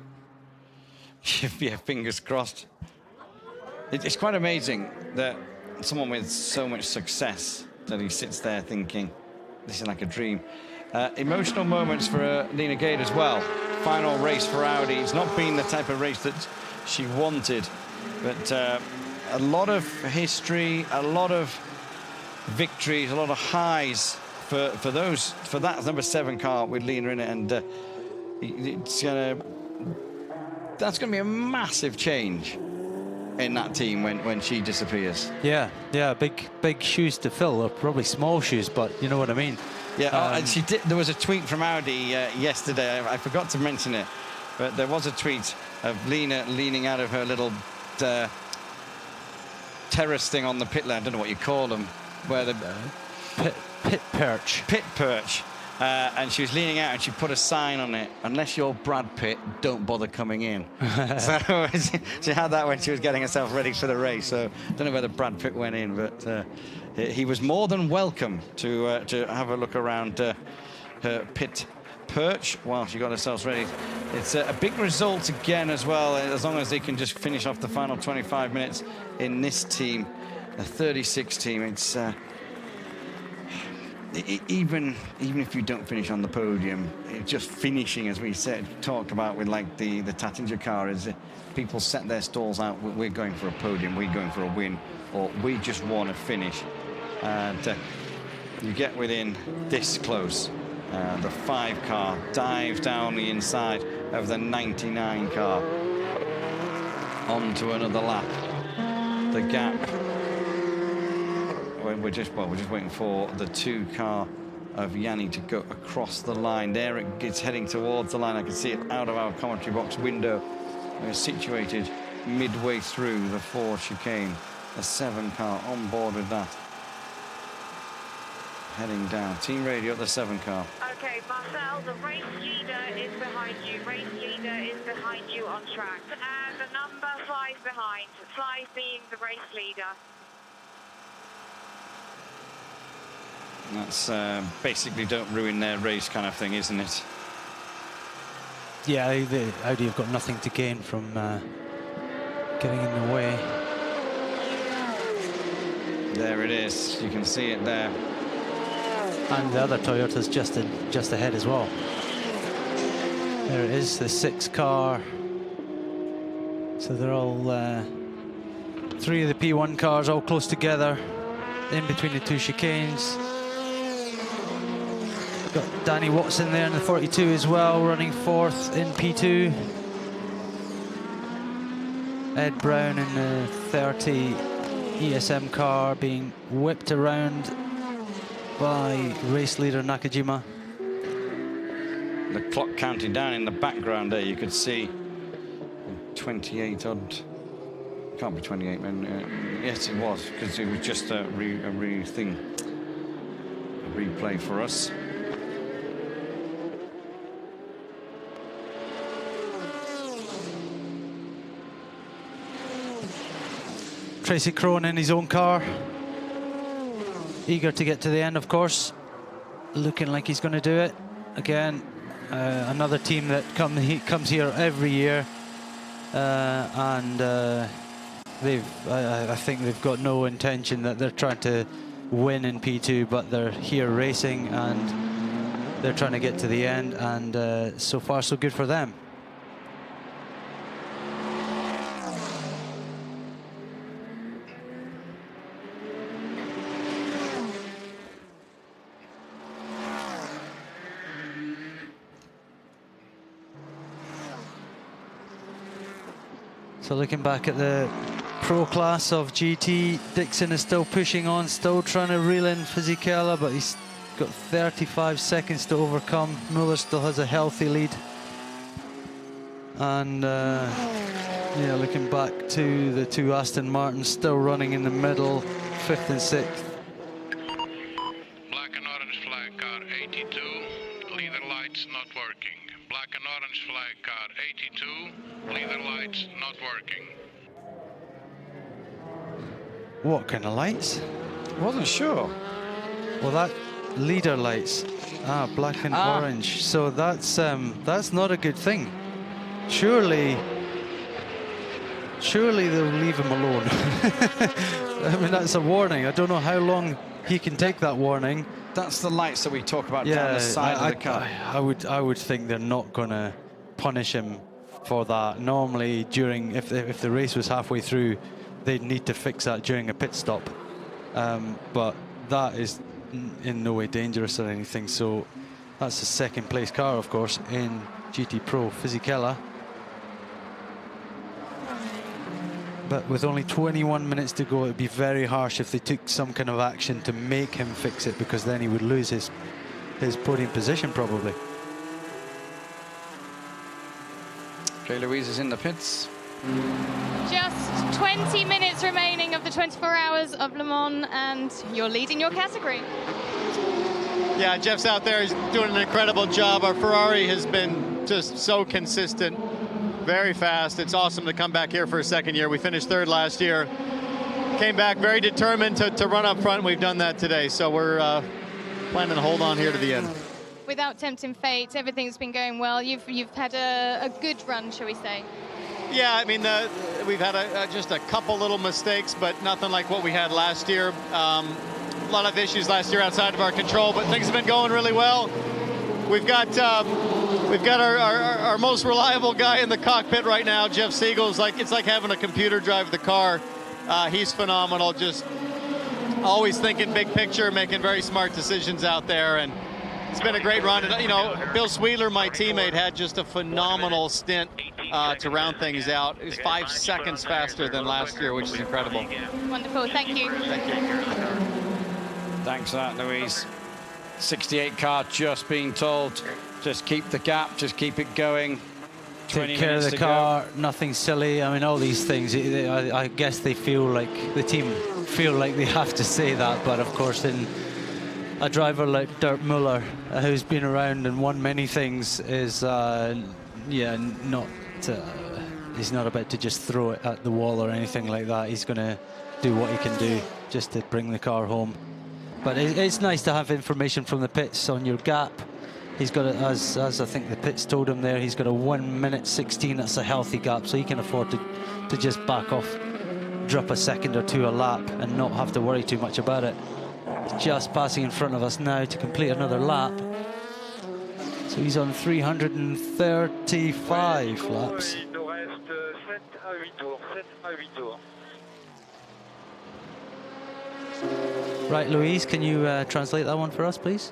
Speaker 1: Yeah, fingers crossed. It's quite amazing that someone with so much success, that he sits there thinking, this is like a dream. Emotional moments for Lena Gade as well. Final race for Audi. It's not been the type of race that she wanted, but a lot of history, a lot of victories, a lot of highs for that number 7 car with Lena in it, and that's gonna be a massive change in that team when she disappears.
Speaker 2: Yeah, big shoes to fill, or probably small shoes, but you know what I mean.
Speaker 1: Yeah, and she did. There was a tweet from Audi yesterday. I forgot to mention it, but there was a tweet of Lena leaning out of her little terrace thing on the pit lane. I don't know what you call them, where the
Speaker 2: pit perch.
Speaker 1: Pit perch. And she was leaning out, and she put a sign on it: unless you're Brad Pitt, don't bother coming in. So she had that when she was getting herself ready for the race. So I don't know whether Brad Pitt went in, but he was more than welcome to have a look around her pit perch while she got herself ready. It's a big result again as well, as long as they can just finish off the final 25 minutes in this team, a 36 team. It's even if you don't finish on the podium, just finishing, as we talked about with like the Tattinger car, is people set their stalls out. We're going for a podium, we're going for a win, or we just want to finish. And you get within this close. The 5 car dives down the inside of the 99 car onto another lap. The gap. We're just waiting for the 2 car of Yanni to go across the line. There it's heading towards the line. I can see it out of our commentary box window. We're situated midway through the 4 chicane. The 7 car on board with that. Heading down. Team radio at the 7 car.
Speaker 5: Okay, Marcel, the race leader is behind you. Race leader is behind you on track. And the number 5 behind. 5 being the race leader.
Speaker 1: That's basically don't ruin their race kind of thing, isn't it?
Speaker 2: Yeah, the Audi have got nothing to gain from getting in the way.
Speaker 1: There it is. You can see it there.
Speaker 2: And the other Toyota's just ahead as well. There it is, the 6 car. So they're all 3 of the P1 cars all close together in between the 2 chicanes. Got Danny Watson there in the 42 as well, running 4th in P2. Ed Brown in the 30 ESM car being whipped around by race leader Nakajima.
Speaker 1: The clock counting down in the background there, you could see 28 odd. Can't be 28, man. Yes, it was, because it was just a replay for us.
Speaker 2: Tracy Crone in his own car, eager to get to the end, of course, looking like he's going to do it again. Another team that comes here every year, and I think they've got no intention that they're trying to win in P2, but they're here racing and they're trying to get to the end, and so far so good for them. So looking back at the pro class of GT, Dixon is still pushing on, still trying to reel in Fisichella, but he's got 35 seconds to overcome. Muller still has a healthy lead. And yeah, looking back to the two Aston Martins still running in the middle, 5th and 6th.
Speaker 6: Black and orange flag car 82, leader lights not working. Black and orange flag car 82, leader lights not working.
Speaker 2: What kind of lights?
Speaker 1: Wasn't sure.
Speaker 2: Well, that leader lights. Ah, black and orange. So that's not a good thing. Surely they'll leave him alone. I mean, that's a warning. I don't know how long he can take that warning.
Speaker 1: That's the lights that we talk about down the side of the car.
Speaker 2: I would think they're not going to punish him for that. Normally, during if the race was halfway through, they'd need to fix that during a pit stop. But that is in no way dangerous or anything. So that's a second place car, of course, in GT Pro. Fisichella. But with only 21 minutes to go, it'd be very harsh if they took some kind of action to make him fix it, because then he would lose his podium position probably.
Speaker 1: Jay Louise is in the pits.
Speaker 3: Just 20 minutes remaining of the 24 hours of Le Mans, and you're leading your category.
Speaker 7: Yeah, Jeff's out there. He's doing an incredible job. Our Ferrari has been just so consistent, very fast. It's awesome to come back here for a second year. We finished 3rd last year. Came back very determined to run up front. We've done that today, so we're planning to hold on here to the end.
Speaker 3: Without tempting fate, everything's been going well. You've had a good run, shall we say?
Speaker 7: Yeah, I mean, we've had just a couple little mistakes, but nothing like what we had last year. A lot of issues last year outside of our control, but things have been going really well. We've got our most reliable guy in the cockpit right now, Jeff Siegel's it's like having a computer drive the car. He's phenomenal, just always thinking big picture, making very smart decisions out there, and it's been a great run. And, you know, Bill Sweetler, my teammate, had just a phenomenal stint to round things out. It was 5 seconds faster than last year, which is incredible.
Speaker 3: Wonderful, thank you.
Speaker 7: Thank you.
Speaker 1: Thanks for that, Louise. 68 car just being told, just keep the gap, just keep it going.
Speaker 2: Take care of the car, nothing silly. I mean, all these things, I guess they feel like, the team feel like they have to say that, but of course in a driver like Dirk Muller, who's been around and won many things, is he's not about to just throw it at the wall or anything like that. He's going to do what he can do just to bring the car home. But it's nice to have information from the pits on your gap. He's got, as I think the pits told him there, he's got a 1:16. That's a healthy gap, so he can afford to just back off, drop a second or two a lap and not have to worry too much about it. He's just passing in front of us now to complete another lap. So he's on 335 laps. Right, Louise, can you translate that one for us, please?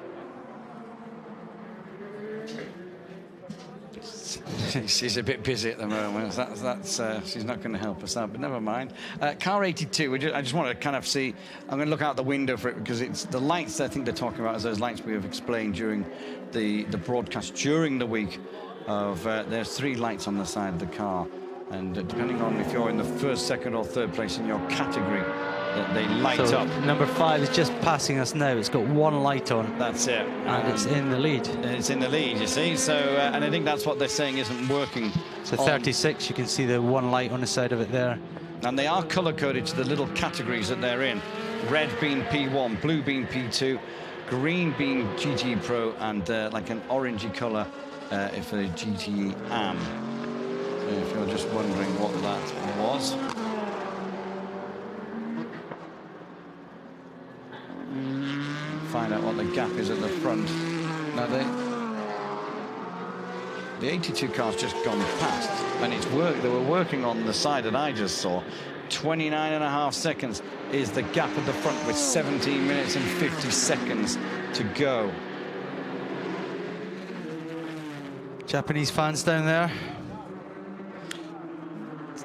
Speaker 1: She's a bit busy at the moment. She's not going to help us out, but never mind. Car 82, I just want to kind of see, I'm going to look out the window for it, because it's the lights I think they're talking about, as those lights we have explained during the broadcast during the week of, there's 3 lights on the side of the car, and depending on if you're in the 1st, 2nd or 3rd place in your category, they light up.
Speaker 2: Number 5 is just passing us now. It's got 1 light on.
Speaker 1: That's it.
Speaker 2: And it's in the lead.
Speaker 1: It's in the lead, you see. So, and I think that's what they're saying isn't working.
Speaker 2: So 36, you can see the 1 light on the side of it there.
Speaker 1: And they are color-coded to the little categories that they're in. Red being P1, blue being P2, green being GT Pro, and like an orangey color for GT Am. So if you're just wondering what that was. Find out what the gap is at the front. Now the 82 car's just gone past, and it's work. They were working on the side that I just saw. 29.5 seconds is the gap at the front, with 17 minutes and 50 seconds to go.
Speaker 2: Japanese fans down there.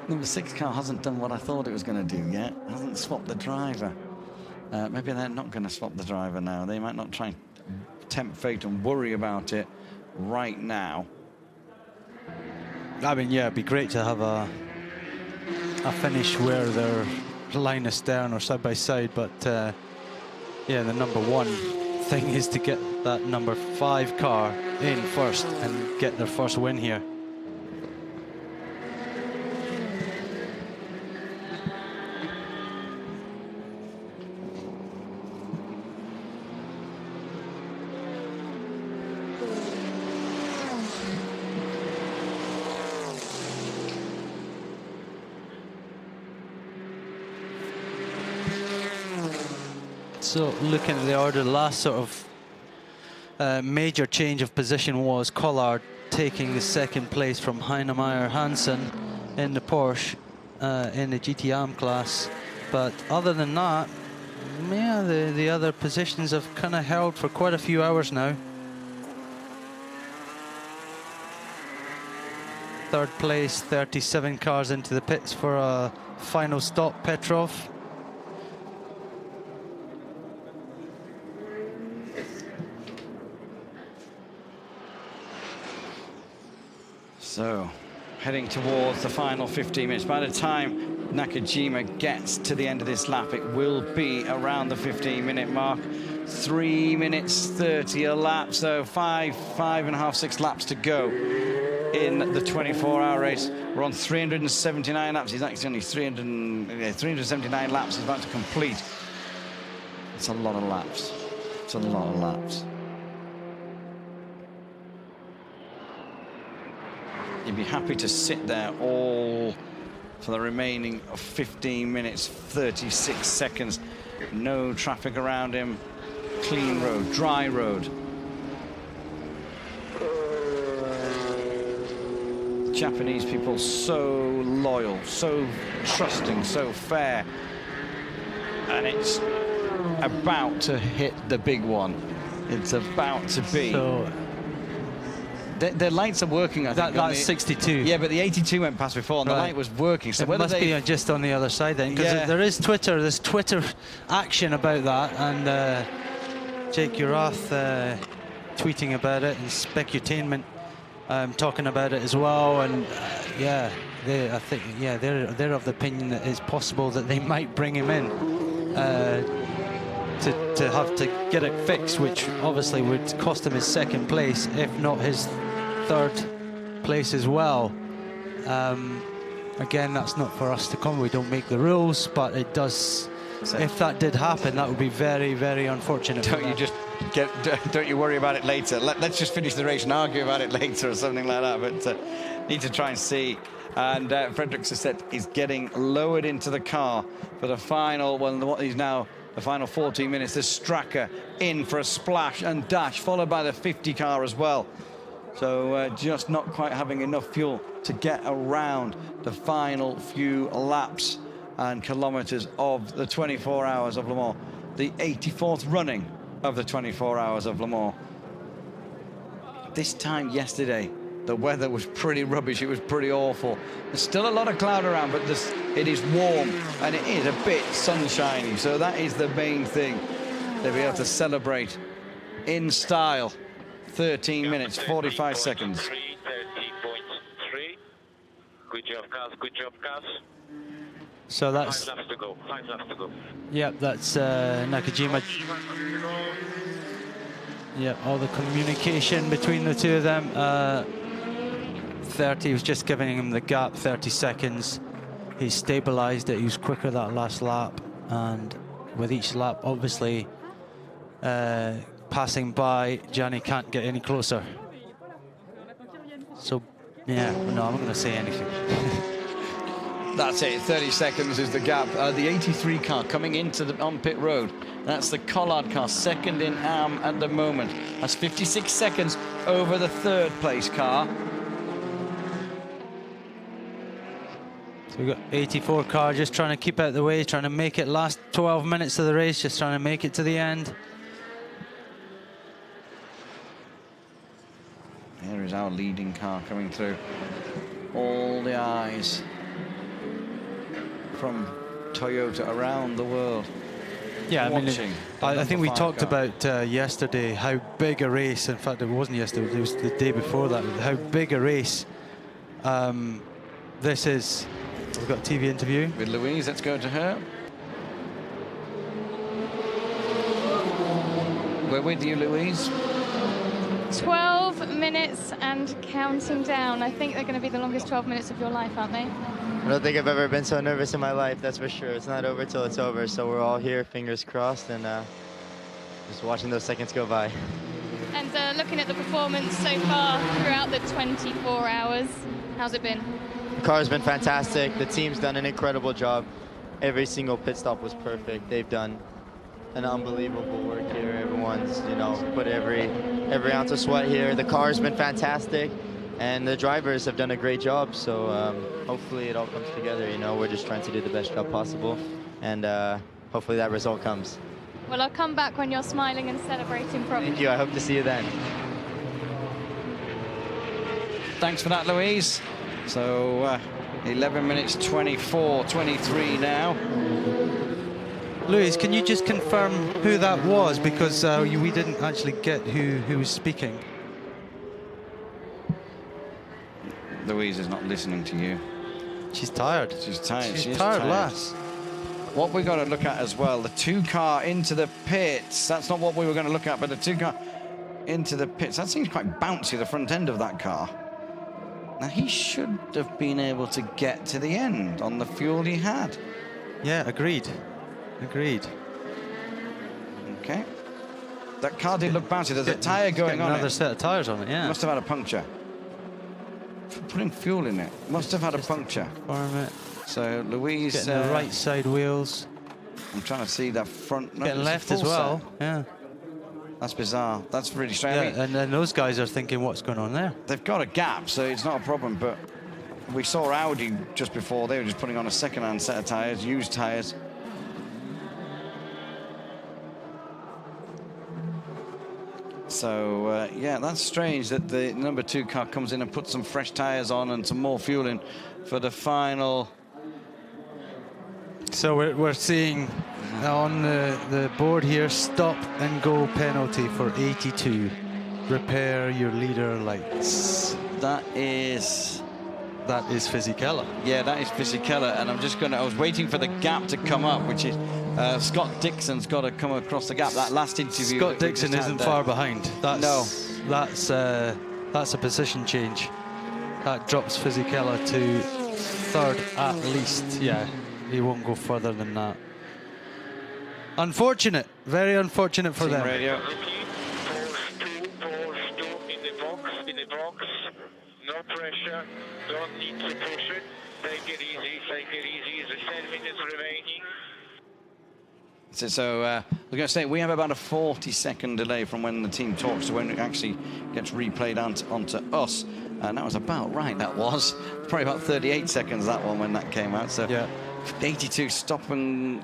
Speaker 1: Number 6 car hasn't done what I thought it was going to do yet. Hasn't swapped the driver. Maybe they're not going to swap the driver now. They might not try and tempt fate and worry about it right now.
Speaker 2: I mean, yeah, it'd be great to have a finish where they're line astern or side by side, but yeah, the number 1 thing is to get that number 5 car in first and get their first win here. So looking at the order, the last sort of major change of position was Collard taking the 2nd place from Heinemeyer Hansen in the Porsche in the GT class. But other than that, yeah, the other positions have kind of held for quite a few hours now. 3rd place, 37 cars into the pits for a final stop, Petrov.
Speaker 1: So, heading towards the final 15 minutes. By the time Nakajima gets to the end of this lap, it will be around the 15-minute mark. 3 minutes 30 a lap, so 5.5, 6 laps to go in the 24-hour race. We're on 379 laps. He's actually only 379 laps he's about to complete. It's a lot of laps. It's a lot of laps. You'd be happy to sit there all for the remaining 15 minutes, 36 seconds. No traffic around him. Clean road, dry road. Japanese people so loyal, so trusting, so fair. And it's about to hit the big one. It's about to be.
Speaker 2: So
Speaker 1: their lights are working, I think.
Speaker 2: That's 62.
Speaker 1: Yeah, but the 82 went past before, and the light was working. So
Speaker 2: it must be just on the other side then, because there's Twitter action about that, and Jake Urath tweeting about it, and Specutainment talking about it as well, and yeah, I think they're of the opinion that it's possible that they might bring him in to have to get it fixed, which obviously would cost him his 2nd place, if not his 3rd place as well. Again, that's not for us to comment. We don't make the rules, but it does. If that did happen, that would be very, very unfortunate.
Speaker 1: Don't you worry about it later. Let's just finish the race and argue about it later or something like that. But need to try and see. And Frederick Sisset is getting lowered into the car for the final. Well, what he's now the final 14 minutes. There's Straka in for a splash and dash, followed by the 50 car as well. So just not quite having enough fuel to get around the final few laps and kilometers of the 24 hours of Le Mans, the 84th running of the 24 hours of Le Mans. This time yesterday, the weather was pretty rubbish. It was pretty awful. There's still a lot of cloud around, but it is warm and it is a bit sunshiny. So that is the main thing, to be able to celebrate in style. 13 minutes, 45 seconds.
Speaker 4: 30.3. Good job, Kaz. Good job, Kaz.
Speaker 2: So that's
Speaker 4: 5 laps to go. 5 laps to go.
Speaker 2: Yep, that's Nakajima. Yep, all the communication between the two of them. 30 was just giving him the gap, 30 seconds. He stabilized it. He was quicker that last lap, and with each lap, obviously, passing by, Gianni can't get any closer. So, yeah, no, I'm not going to say anything.
Speaker 1: That's it, 30 seconds is the gap. The 83 car coming into on pit road. That's the Collard car, 2nd in AM at the moment. That's 56 seconds over the 3rd place car.
Speaker 2: So we've got 84 car just trying to keep out the way, trying to make it last 12 minutes of the race, just trying to make it to the end. Here
Speaker 1: is our leading car coming through. All the eyes from Toyota around the world.
Speaker 2: Yeah,
Speaker 1: watching
Speaker 2: I think we talked
Speaker 1: car.
Speaker 2: about yesterday how big a race. In fact, it wasn't yesterday; it was the day before that. How big a race this is. We've got a TV interview
Speaker 1: with Louise. Let's go to her. We're with you, Louise.
Speaker 3: 12 minutes and counting down. I think they're going to be the longest 12 minutes of your life, aren't they?
Speaker 8: I don't think I've ever been so nervous in my life, that's for sure. It's not over till it's over, so we're all here, fingers crossed, and just watching those seconds go by.
Speaker 3: And looking at the performance so far throughout the 24 hours, how's it been?
Speaker 8: The car's been fantastic. The team's done an incredible job. Every single pit stop was perfect. They've done an unbelievable work here. Everyone's, you know, put every ounce of sweat here. The car's been fantastic, and the drivers have done a great job. So hopefully it all comes together. You know, we're just trying to do the best job possible, and hopefully that result comes.
Speaker 3: Well, I'll come back when you're smiling and celebrating properly.
Speaker 8: Thank you. I hope to see you then.
Speaker 1: Thanks for that, Louise. So 11 minutes 24-23 now.
Speaker 2: Louise, can you just confirm who that was? Because we didn't actually get who was speaking.
Speaker 1: Louise is not listening to you.
Speaker 2: She's tired.
Speaker 1: She's tired.
Speaker 2: She's tired, lass.
Speaker 1: What we've got to look at as well, the 2-car into the pits. That's not what we were going to look at, but the 2-car into the pits. That seems quite bouncy, the front end of that car. Now, he should have been able to get to the end on the fuel he had.
Speaker 2: Yeah, agreed. Agreed.
Speaker 1: Okay. That car did look bouncy. There's a tyre going on.
Speaker 2: Another set of tyres on it, yeah.
Speaker 1: Must have had a puncture. Putting fuel in it. Must have had a puncture. So Louise...
Speaker 2: Getting the right side wheels.
Speaker 1: I'm trying to see that front... No,
Speaker 2: getting left as well, yeah.
Speaker 1: That's bizarre. That's really strange.
Speaker 2: Yeah,
Speaker 1: I mean,
Speaker 2: and then those guys are thinking, what's going on there?
Speaker 1: They've got a gap, so it's not a problem, but we saw Audi just before. They were just putting on a second-hand set of tyres, used tyres. So, yeah, that's strange that the number 2 car comes in and puts some fresh tyres on and some more fuel in for the final.
Speaker 2: So we're seeing on the board here, stop and go penalty for 82. Repair your leader lights.
Speaker 1: That is
Speaker 2: Fisichella.
Speaker 1: Yeah, that is Fisichella, and I was waiting for the gap to come up, which is Scott Dixon's got to come across the gap. That last interview.
Speaker 2: Scott Dixon isn't far behind. That's a position change. That drops Fisichella to 3rd at least. Yeah, he won't go further than that. Unfortunate, very unfortunate for them.
Speaker 1: Radio.
Speaker 4: In the box, no pressure, don't need to push it, take it easy, there's 10 minutes remaining.
Speaker 1: So we're going to say we have about a 40-second delay from when the team talks to when it actually gets replayed onto us. And that was about right, that was. Probably about 38 seconds, that one, when that came out. So yeah. 82, stop and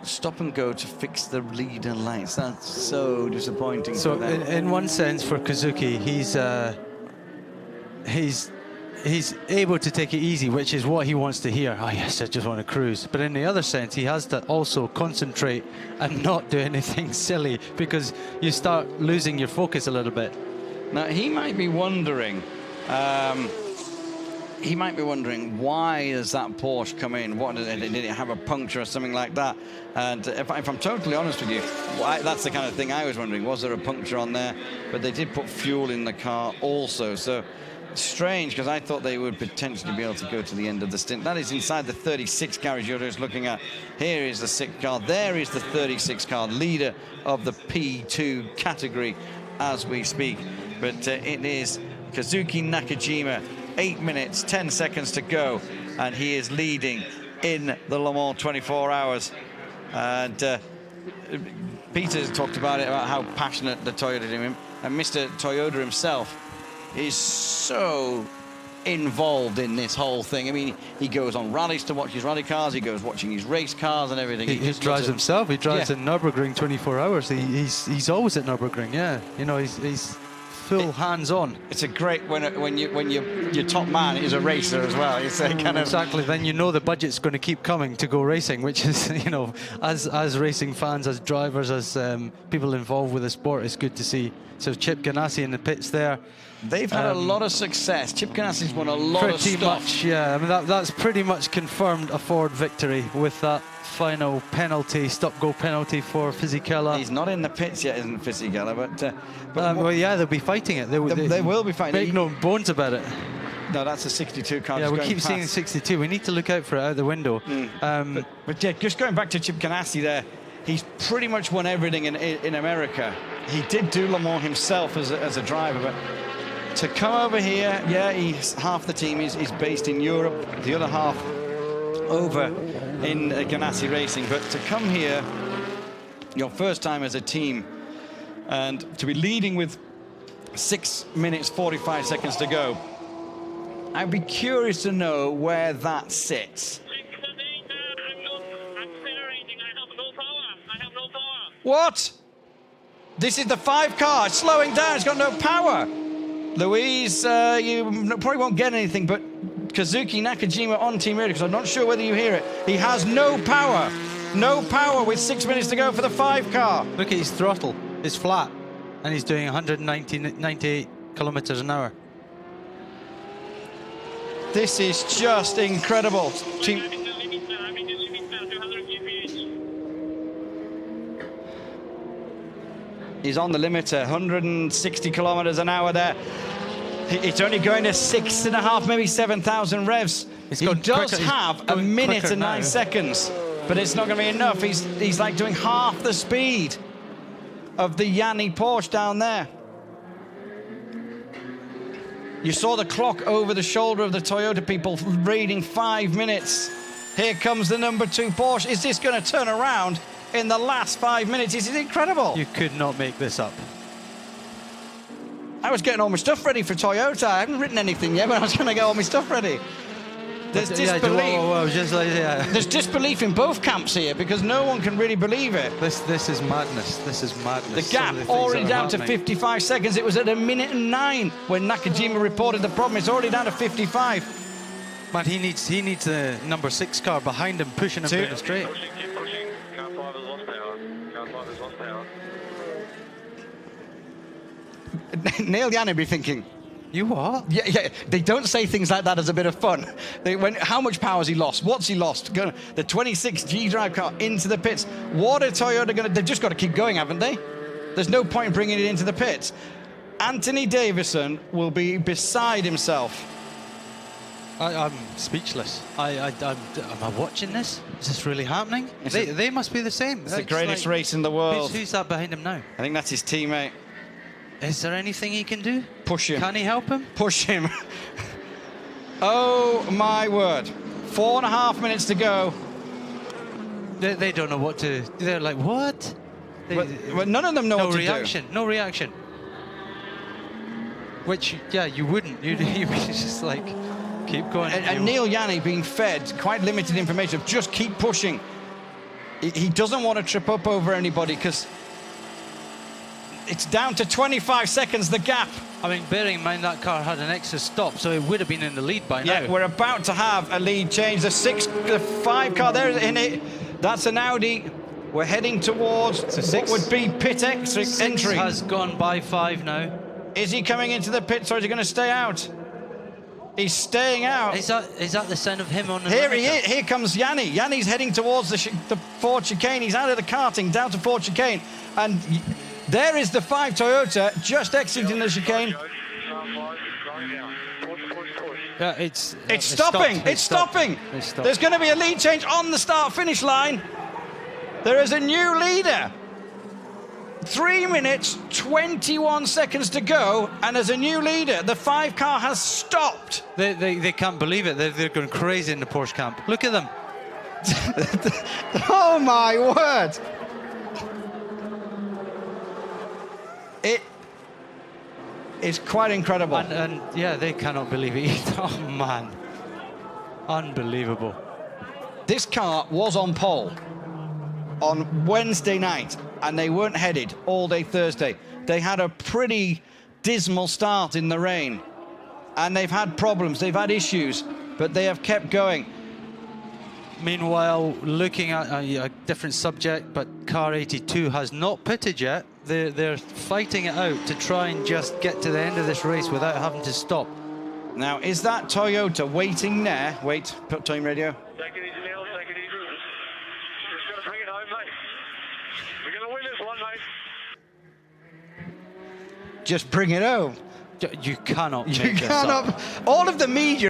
Speaker 1: go to fix the leader lights. That's so disappointing.
Speaker 2: So in one sense, for Kazuki, he's able to take it easy, which is what he wants to hear. Oh yes, I just want to cruise. But in the other sense, he has to also concentrate and not do anything silly, because you start losing your focus a little bit.
Speaker 1: Now he might be wondering. Why does that Porsche come in? Did it have a puncture or something like that? And if I'm totally honest with you, that's the kind of thing I was wondering. Was there a puncture on there? But they did put fuel in the car also. So strange, because I thought they would potentially be able to go to the end of the stint. That is inside the 36 garage you're just looking at. Here is the 6th car. There is the 36 car, leader of the P2 category as we speak. But it is Kazuki Nakajima. 8 minutes, 10 seconds to go, and he is leading in the Le Mans 24 hours. And Peter's talked about it, about how passionate the Toyota team, and Mr. Toyota himself is so involved in this whole thing. I mean, he goes on rallies to watch his rally cars, he goes watching his race cars and everything.
Speaker 2: He drives himself, he drives in Nürburgring 24 hours. He's always at Nürburgring, yeah. You know, he's full hands-on.
Speaker 1: It's a great when your top man is a racer as well. It's a kind of
Speaker 2: exactly. Then you know the budget's going to keep coming to go racing, which is, you know, as racing fans, as drivers, as people involved with the sport, it's good to see. So Chip Ganassi in the pits there.
Speaker 1: They've had a lot of success. Chip Ganassi's won a lot of stuff.
Speaker 2: Pretty much, yeah. I mean, that's pretty much confirmed a Ford victory with that final penalty, stop-go penalty for Fisichella.
Speaker 1: He's not in the pits yet, isn't Fisichella, but
Speaker 2: well, yeah, they'll be fighting it. They
Speaker 1: will be fighting it.
Speaker 2: Make no bones about it.
Speaker 1: No, that's a 62 car.
Speaker 2: Yeah, we keep seeing 62. We need to look out for it out the window.
Speaker 1: But yeah, just going back to Chip Ganassi there, he's pretty much won everything in America. He did do Le Mans himself as a driver, but to come over here, yeah, he's half the team is based in Europe, the other half over in Ganassi Racing. But to come here, your first time as a team, and to be leading with 6 minutes 45 seconds to go, I'd be curious to know where that sits. What? This is the 5 car. It's slowing down. It's got no power. Louise, you probably won't get anything, but Kazuki Nakajima on Team Radio, because I'm not sure whether you hear it. He has no power. No power with 6 minutes to go for the 5 car.
Speaker 2: Look at his throttle. It's flat. And he's doing 98 kilometers an hour.
Speaker 1: This is just incredible. He's on the limiter, 160 kilometers an hour there. It's only going to 6.5, maybe 7,000 revs. He does have a minute and 9 seconds, but it's not going to be enough. He's like doing half the speed of the Yanni Porsche down there. You saw the clock over the shoulder of the Toyota people reading 5 minutes. Here comes the number 2 Porsche. Is this going to turn around in the last 5 minutes? This is incredible.
Speaker 2: You could not make this up.
Speaker 1: I was getting all my stuff ready for Toyota. I haven't written anything yet, but I was going to get all my stuff ready. There's disbelief. There's disbelief in both camps here because no one can really believe it.
Speaker 2: This is madness. This is madness.
Speaker 1: The gap already down to 55 seconds. It was at 1:09 when Nakajima reported the problem. It's already down to 55.
Speaker 2: Man, he needs the number 6 car behind him, pushing him down the straight.
Speaker 4: Keep pushing. Car 5 has lost power. Car 5 has lost power.
Speaker 1: Neil Yanni be thinking,
Speaker 2: you what?
Speaker 1: Yeah. They don't say things like that as a bit of fun. How much power has he lost? What's he lost? The 26 G-Drive car into the pits. What are Toyota going to... They've just got to keep going, haven't they? There's no point in bringing it into the pits. Anthony Davison will be beside himself.
Speaker 2: I'm speechless. Am I watching this? Is this really happening? They must be the same.
Speaker 1: It's the greatest race in the world.
Speaker 2: Who's that behind him now?
Speaker 1: I think that's his teammate.
Speaker 2: Is there anything he can do?
Speaker 1: Push him.
Speaker 2: Can he help him?
Speaker 1: Push him. Oh, my word. 4.5 minutes to go.
Speaker 2: They don't know what to... They're like, what?
Speaker 1: Well, none of them know what to do.
Speaker 2: No reaction. Which, yeah, you wouldn't. You'd be just like, keep going.
Speaker 1: And Neil Yanni being fed quite limited information of just keep pushing. He doesn't want to trip up over anybody because... It's down to 25 seconds, the gap.
Speaker 2: I mean, bearing in mind that car had an extra stop, so it would have been in the lead by now.
Speaker 1: Yeah, we're about to have a lead change. The 5 car there in it, that's an Audi. We're heading towards what would be pit entry.
Speaker 2: 6 has gone by 5 now.
Speaker 1: Is he coming into the pits or is he going to stay out? He's staying out.
Speaker 2: Is that the sound of him on the
Speaker 1: Here he is. Here comes Yanni. Yanni's heading towards the Ford chicane. He's out of the karting, down to Ford chicane. And... there is the 5 Toyota just exiting the chicane.
Speaker 2: Yeah, it's
Speaker 1: stopping. It's stopping. There's going to be a lead change on the start-finish line. There is a new leader. 3 minutes, 21 seconds to go, and there's a new leader. The 5 car has stopped.
Speaker 2: They can't believe it. They're going crazy in the Porsche camp. Look at them.
Speaker 1: Oh, my word. It is quite incredible.
Speaker 2: And yeah, they cannot believe it either. Oh, man. Unbelievable.
Speaker 1: This car was on pole on Wednesday night, and they weren't headed all day Thursday. They had a pretty dismal start in the rain. And they've had problems, they've had issues, but they have kept going.
Speaker 2: Meanwhile, looking at a different subject, but car 82 has not pitted yet. They're fighting it out to try and just get to the end of this race without having to stop.
Speaker 1: Now, is that Toyota waiting there? Wait, put time radio.
Speaker 4: Take it easy, Neil, take it easy. Just got to bring it home, mate. We're going to win this one, mate.
Speaker 1: Just bring it home.
Speaker 2: You cannot make
Speaker 1: You
Speaker 2: this up.
Speaker 1: cannot. All of the media